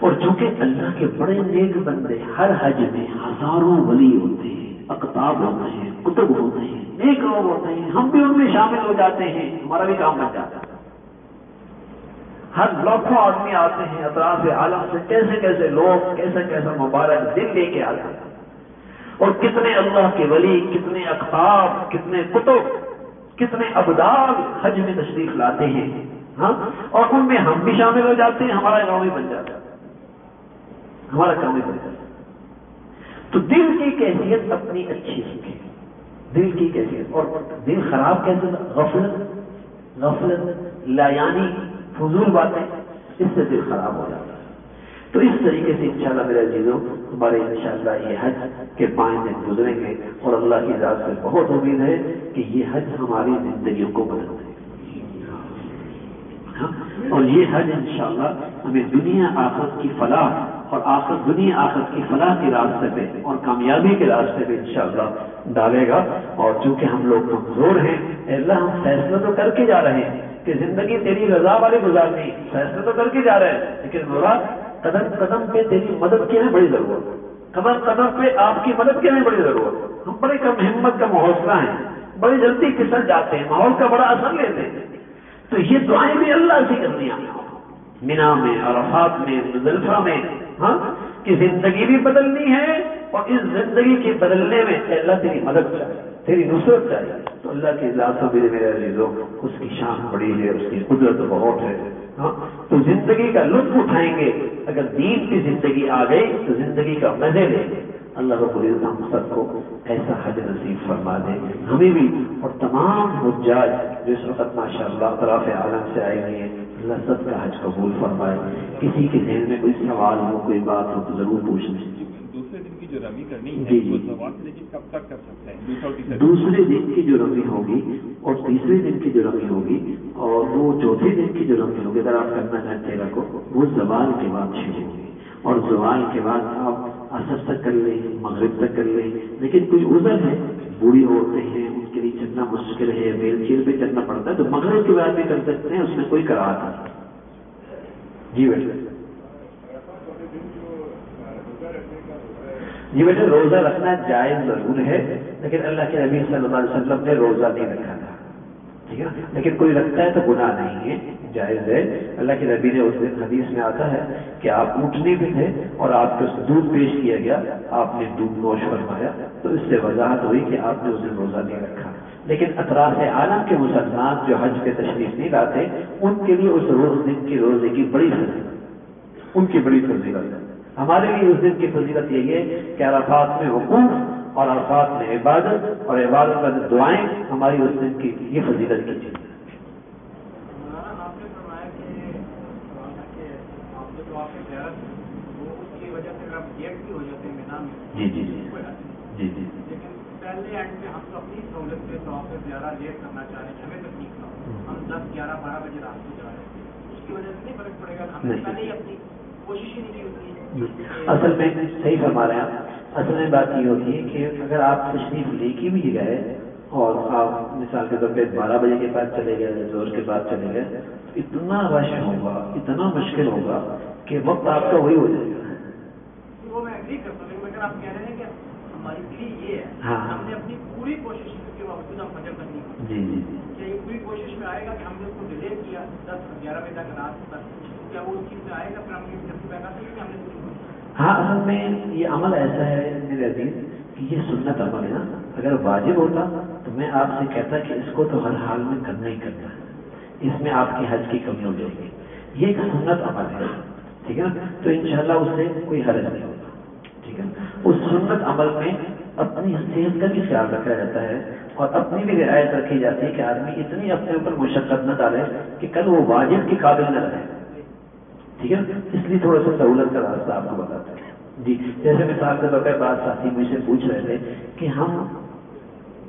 اور چونکہ اللہ کے بڑے نیک بندے ہر حج میں ہزاروں ولی ہوتے ہیں، اقطاب ہوتے ہیں، کتب ہوتے ہیں، نیک لوگ ہوتے ہیں، ہم بھی ان میں شامل ہو جاتے ہیں، ہمارا بھی کام بن جاتا ہے۔ ہر لاکھوں آدمی آتے ہیں اطراف عالم سے، کیسے کیسے لوگ، کیسا کیسا مبارک دل لے کے آتے ہیں، اور کتنے اللہ کے ولی، کتنے اقطاب، کتنے کتب، کتنے ابدال حج میں تشریف لاتے ہیں، ہاں، اور ان میں ہم بھی شامل ہو جاتے ہیں، ہمارا کام بھی بن جاتا ہے، ہمارا کام بھی بن جاتا ہے۔ تو دل کی کیفیت اپنی اچھی رکھیں، دل کی کیفیت، اور دل خراب کیسے؟ غفلت لایانی فضول باتیں، اس سے دل خراب ہو جاتا ہے۔ تو اس طریقے سے انشاءاللہ میرے عزیزوں ہمارے انشاءاللہ یہ حج کے 5 دن گزریں گے، اور اللہ کی ذات سے بہت امید ہے کہ یہ حج ہماری زندگیوں کو بدل دے گا، اور یہ حج انشاءاللہ ہمیں دنیا آخرت کی فلاح اور دنیا آخرت کی فلاح کے راستے پہ اور کامیابی کے راستے پہ انشاءاللہ ڈالے گا۔ اور چونکہ ہم لوگ کمزور ہیں، اے اللہ ہم فیصلہ تو کر کے جا رہے ہیں کہ زندگی تیری رضا والے گزارنی، فیصلہ تو کر کے جا رہے ہیں، لیکن مولا قدم قدم پہ تیری مدد کی ہمیں بڑی ضرورت ہے، قدم قدم پہ آپ کی مدد کی ہمیں بڑی ضرورت ہے. ہم بڑے کم ہمت کا حوصلہ ہیں، بڑی جلدی پھسل جاتے ہیں، ماحول کا بڑا اثر لیتے ہیں. تو یہ دعائیں بھی اللہ سے کرنی ہیں، مینا میں، عرفات میں، مزدلفہ میں، ہاں کہ زندگی بھی بدلنی ہے اور اس زندگی کے بدلنے میں اللہ تیری مدد چاہیے، تیری نصرت چاہیے. تو اللہ کی ذات سے میرے عزیزوں، اس کی شان بڑی ہے، اس کی قدرت بہت ہے. ہاں تو زندگی کا لطف اٹھائیں گے. اگر دین کی زندگی آ گئی تو زندگی کا مزے لیں گے. اللہ رب العزت ہم سب کو ایسا حج نصیب فرما دے، ہمیں بھی اور تمام حجاج جو اس وقت ماشاء اللہ اطراف عالم سے آئے ہوئے ہیں، اللہ سب کا حج قبول فرمائے. کسی کے ذہن میں کوئی سوال ہو، کوئی بات ہو تو ضرور پوچھ لیں. دوسرے دن کی جو رمی کرنی ہے جی جی، کب تک کر سکتے ہیں؟ دوسرے دن کی جو رمی ہوگی اور تیسرے دن کی جو رمی ہوگی اور وہ چوتھے دن کی جو رمی ہوگی، اگر آپ کرنا چاہتے ہیں کو وہ زوال کے بعد شروع ہوگی. اور زوال کے بعد آپ عصر تک کر لیں، مغرب تک کر لیں. لیکن کوئی عذر ہے، بوڑھی عورتیں ہیں، ان کے لیے چلنا مشکل ہے، ویل چیئر پہ چلنا پڑتا ہے، تو مغرب کے بعد بھی کر سکتے ہیں، اس میں کوئی کراہت نہیں. جی بیٹا، جی بیٹا روزہ رکھنا جائز ضرور ہے، لیکن اللہ کے نبی صلی اللہ علیہ وسلم نے روزہ نہیں رکھا تھا. ٹھیک ہے، لیکن کوئی رکھتا ہے تو گناہ نہیں ہے، جائز ہے. اللہ کے نبی نے اس دن حدیث میں آتا ہے کہ آپ اونٹنے بھی تھے اور آپ کو دودھ پیش کیا گیا، آپ نے دودھ نوش فرمایا، تو اس سے وضاحت ہوئی کہ آپ نے اس دن روزہ نہیں رکھا. لیکن اطراف عالم کے مسلمان جو حج پہ تشریف نہیں لاتے، ان کے لیے اس روز دن کی روزے کی بڑی فضیلت، ان کی بڑی فضیلت ہے. ہمارے لیے اس دن کی فضیلت یہ ہے کہ عرفات میں حقوق اور عرفات میں عبادت اور عبادت میں دعائیں ہماری اس دن کی یہ فضیلت کی چیز ہے. جی جی جی جی جی، لیکن پہلے اینڈ میں ہم تو اپنی سہولت سے طواف زیارہ لیٹ کرنا چاہ رہے ہیں، ہمیں تکلیف نہ ہو. ہم 10 11 12 بجے رات کو جا رہے ہیں، اس کی وجہ سے نہیں فرق پڑے گا. ہم نے پہلے ہی اپنی کوشش ہی نہیں کی ہوتی. اصل میں صحیح فرما رہے ہیں. اصل میں بات یہ ہوتی ہے کہ اگر آپ تشریف لے کے بھی گئے اور آپ مثال کے طور پہ 12 بجے کے بعد چلے گئے، زور کے بعد چلے گئے، اتنا رش ہوگا، اتنا مشکل ہوگا کہ وقت آپ کا وہی ہو جائے گا. وہ میں ایگری کرتا ہوں، لیکن اگر آپ کہہ رہے ہیں کہ ہماری کے لیے یہ ہے، ہاں، ہم نے اپنی پوری کوشش کے باوجود ہم فجر تک نہیں کی. جی جی کیا یہ پوری کوشش میں آئے گا کہ ہم نے اس کو ڈیلے کیا 10 11 بجے تک رات تک، کیا وہ چیز میں آئے گا؟ پھر ہم یہ جب پیدا کریں کہ ہم نے پوری کوشش. ہاں، اصل میں یہ عمل ایسا ہے میرے عزیز کہ یہ سنت عمل ہے نا. اگر واجب ہوتا تو میں آپ سے کہتا کہ اس کو تو ہر حال میں کرنا ہی کرنا ہے، اس میں آپ کی حج کی کمی ہو جائے گی. یہ ایک سنت عمل ہے، ٹھیک ہے نا، تو انشاءاللہ اس سے کوئی حرج نہیں ہوگا. ٹھیک ہے، اس سنت عمل میں اپنی صحت کا بھی خیال رکھا جاتا ہے اور اپنی بھی رعایت رکھی جاتی ہے کہ آدمی اتنی اپنے اوپر مشقت نہ ڈالے کہ کل وہ واجب کے قابل نہ رہے. ٹھیک ہے، اس لیے تھوڑا سا سہولت کا راستہ آپ کو بتاتے ہیں. جی، جیسے مثال کے طور پہ بعض ساتھی مجھ سے پوچھ رہے تھے کہ ہم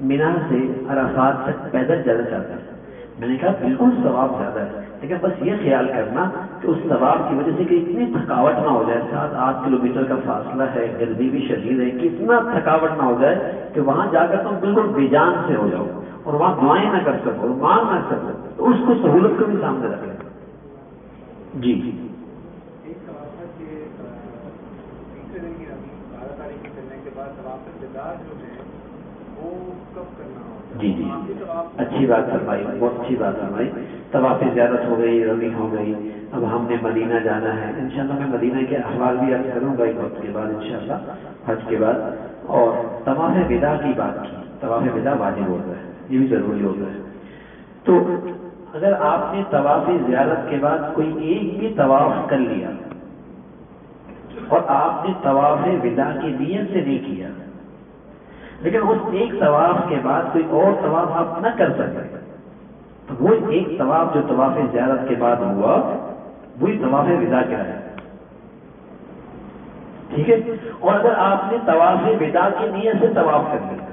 مینا سے عرفات تک پیدل جانا چاہتے ہیں. میں نے کہا بالکل ثواب زیادہ ہے، لیکن بس یہ خیال کرنا کہ اس ثواب کی وجہ سے کہ اتنی تھکاوٹ نہ ہو جائے. 7-8 کلومیٹر کا فاصلہ ہے، گرمی بھی شدید ہے، کہ اتنا تھکاوٹ نہ ہو جائے کہ وہاں جا کر تم بالکل بے جان سے ہو جاؤ اور وہاں دعائیں نہ کر سکو اور مانگ نہ سکو. تو اس کو سہولت کو بھی سامنے رکھیں. جی جی جی، اچھی بات فرمائی، بہت اچھی بات فرمائی. طواف زیارت ہو گئی، رمی ہو گئی، اب ہم نے مدینہ جانا ہے. انشاءاللہ میں مدینہ کے احوال بھی عرض کروں گا ایک وقت کے بعد انشاءاللہ، حج کے بعد. اور طواف وداع کی بات کی، طواف وداع واجب ہوتا ہے، یہ بھی ضروری ہوتا ہے. تو اگر آپ نے طواف زیارت کے بعد کوئی ایک بھی طواف کر لیا اور آپ نے طواف وداع کی نیت سے نہیں کیا، لیکن اس ایک طواف کے بعد کوئی اور طواف آپ نہ کر سکے، تو وہ ایک طواف جو طواف زیارت کے بعد ہوا وہی طواف وداع کہلاتا ہے. ٹھیک ہے، اور اگر آپ نے طواف وداع کی نیت سے طواف کر لیا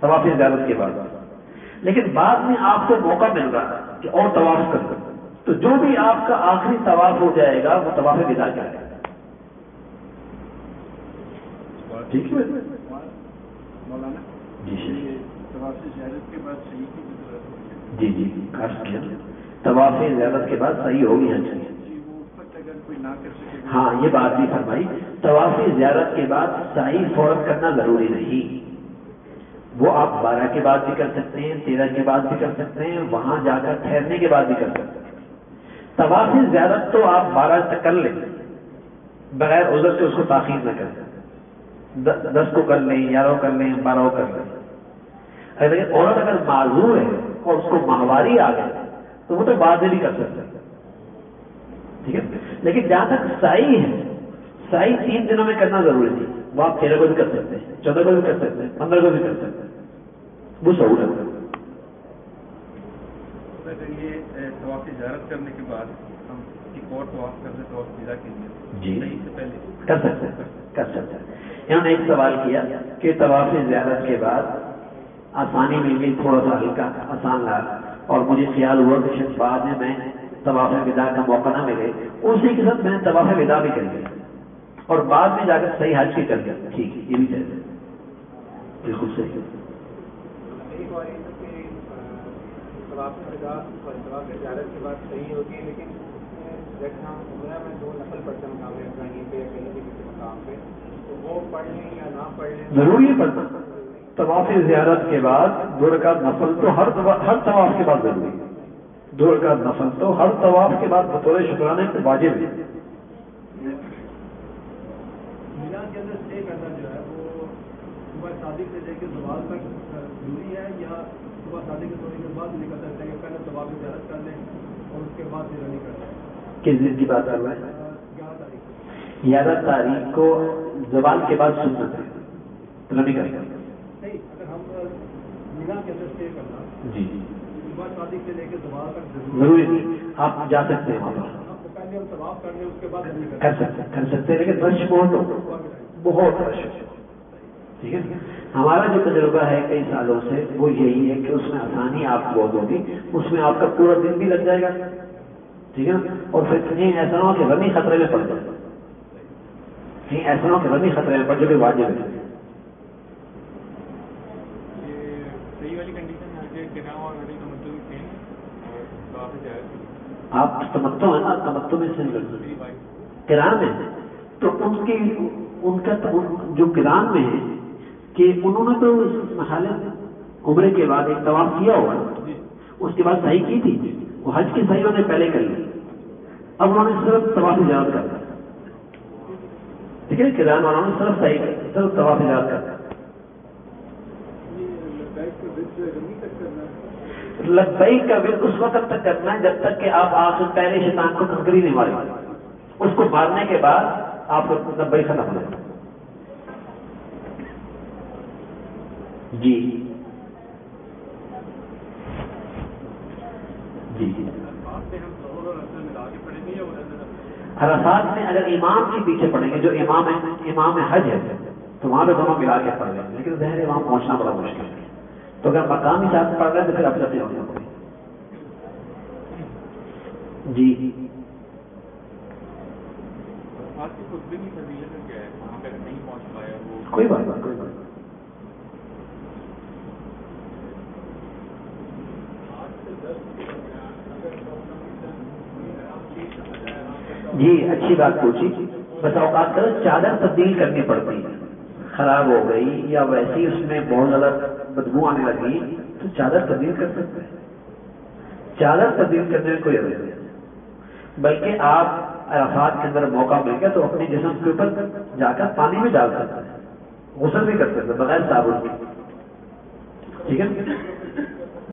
طواف زیارت کے بعد، لیکن بعد میں آپ کو موقع مل رہا کہ اور طواف کر لو، تو جو بھی آپ کا آخری طواف ہو جائے گا وہ طواف وداع کہلائے گا. ٹھیک ہے مولانا جی، طواف زیارت کے بعد صحیح کی ضرورت ہوگی. جی جی، خاص کیا طواف زیارت کے بعد صحیح ہوگی. حج کی جی، وہ اوپر اگر کوئی نہ کر سکے؟ ہاں یہ بات بھی فرمائی، طواف زیارت کے بعد سعی فوراً کرنا ضروری نہیں، وہ آپ 12 کے بعد بھی کر سکتے ہیں، 13 کے بعد بھی کر سکتے ہیں، وہاں جا کر ٹھہرنے کے بعد بھی کر سکتے ہیں۔ طواف زیارت تو آپ 12 تک کر لیں، بغیر عذر سے اس کو تاخیر نہ کریں، 10 کو کر لیں، 11 کو کر لیں، 12 کو کر لیں۔ لیکن عورت اگر معذور ہے اور اس کو ماہواری آ گئے تو وہ تو بعد میں بھی کر سکتے ہیں، ٹھیک ہے۔ لیکن جہاں تک سعی ہے، سعی 3 دنوں میں کرنا ضروری نہیں، وہ آپ 13 کو بھی کر سکتے ہیں، 14 کو بھی کر سکتے ہیں، 15 کو بھی کر سکتے ہیں، وہ سہولت ہے۔ یہ طواف زیارت کرنے کے بعد ہم ایک اور طواف کرتے طواف ویزا کے لیے جی سے پہلے کر سکتے ہیں، کر سکتے ہیں۔ انہوں نے ایک سوال کیا کہ طواف زیارت کے بعد آسانی مل گئی، تھوڑا سا ہلکا آسان لگا، اور مجھے خیال ہوا کہ شاید بعد میں طواف وداع کا موقع نہ ملے، اسی کے ساتھ میں نے طواف وداع بھی کر لیا اور بعد میں جا کر صحیح حج بھی کر لیا، ٹھیک ہے، یہ بھی چاہیے، بالکل صحیح۔ ایک بار یہ کہ طواف وداع اور طواف زیارت کے بعد صحیح ہوتی ہے، لیکن جیسے ہم عمرہ میں 2 نفل پڑھتے ہیں مقام ابراہیم پہ یا کہیں بھی کسی مقام پہ، تو وہ پڑھ لیں یا نہ پڑھ لیں؟ ضروری ہے پڑھنا، طواف زیارت کے بعد 2 رکعت نفل تو ہر طواف کے بعد ضروری ہے، 2 رکعت نفل تو ہر طواف کے بعد بطور شکرانے پہ واجب ہے۔ مینا کے اندر اسٹے کرنا جو ہے وہ صبح صادق سے لے کے زوال تک ضروری ہے، یا صبح صادق کے سونے کے بعد نکل سکتے ہیں کہ پہلے طواف زیارت کر لیں اور اس کے بعد پھر نہیں کرنا ہے؟ کس دن کی بات کر رہے ہیں؟ 11 تاریخ کو۔ 11 تاریخ کو زوال کے بعد سنت ہے، تو نہیں کریں گے۔ نہیں، اگر ہم مینا کے اندر اسٹے کرنا جی صبح صادق سے لے کے زوال تک ضروری نہیں، آپ جا سکتے ہیں وہاں پر، پہلے ہم طواف کر لیں اس کے بعد نہیں کر سکتے ہیں، لیکن رش بہت رش ہے، ٹھیک ہے۔ ہمارا جو تجربہ ہے کئی سالوں سے وہ یہی ہے کہ اس میں آسانی آپ کو ہوگی، اس میں آپ کا پورا دن بھی لگ جائے گا، ٹھیک ہے نا، اور پھر کہیں ایسا نہ ہو کہ رمی خطرے میں پڑ جائے، کہیں ایسا نہ ہو کہ رمی خطرے میں پڑ جائے، واجب ہے۔ صحیح والی کنڈیشن ہے کہ گناہ اور حج تمتع بھی سیم اور طواف زیارت آپ تمتع ہے نا، تمتع میں سے قران میں، تو ان کا جو قران میں ہے کہ انہوں نے تو حالت عمرے کے بعد ایک طواف کیا ہوا، اس کے بعد صحیح کی تھی، وہ حج کی صحیح انہوں نے پہلے کر لی، اب انہوں نے صرف طواف زیارت کر دیا، ٹھیک ہے، قران والوں نے صرف صحیح کر، صرف طواف زیارت کر دیا۔ لبیک کا ورد اس وقت تک کرنا ہے جب تک کہ آپ آخر پہلے شیطان کو کنکری نہیں ماریں، اس کو مارنے کے بعد آپ لبیک ختم ہو جائے۔ جی جی عرفات میں اگر امام کے پیچھے پڑھیں گے، جو امام حج ہے، تو وہاں پہ دونوں ملا کے پڑھ لیں، لیکن ظاہر ہے وہاں پہنچنا بڑا مشکل ہے، تو اگر مقامی ساتھ پڑھ رہے ہیں تو پھر اپنے اپنے ہونا پڑے۔ جی آج کی خطبے کی فضیلت کیا ہے؟ وہاں پہ نہیں پہنچ پایا وہ کوئی بات نہیں، کوئی بات نہیں۔ جی اچھی بات پوچھی، بس اوقات کا چادر تبدیل کرنی پڑتی ہے، خراب ہو گئی یا ویسی اس میں بہت زیادہ بدبو آنے لگی تو چادر تبدیل کر سکتے ہیں، چادر تبدیل کرنے میں کوئی عرض نہیں، بلکہ آپ عرفات کے اندر موقع مل گیا تو اپنے جسم کے اوپر جا کر پانی میں ڈال سکتے ہیں، غسل بھی کر سکتے ہیں بغیر صابن کے، ٹھیک ہے۔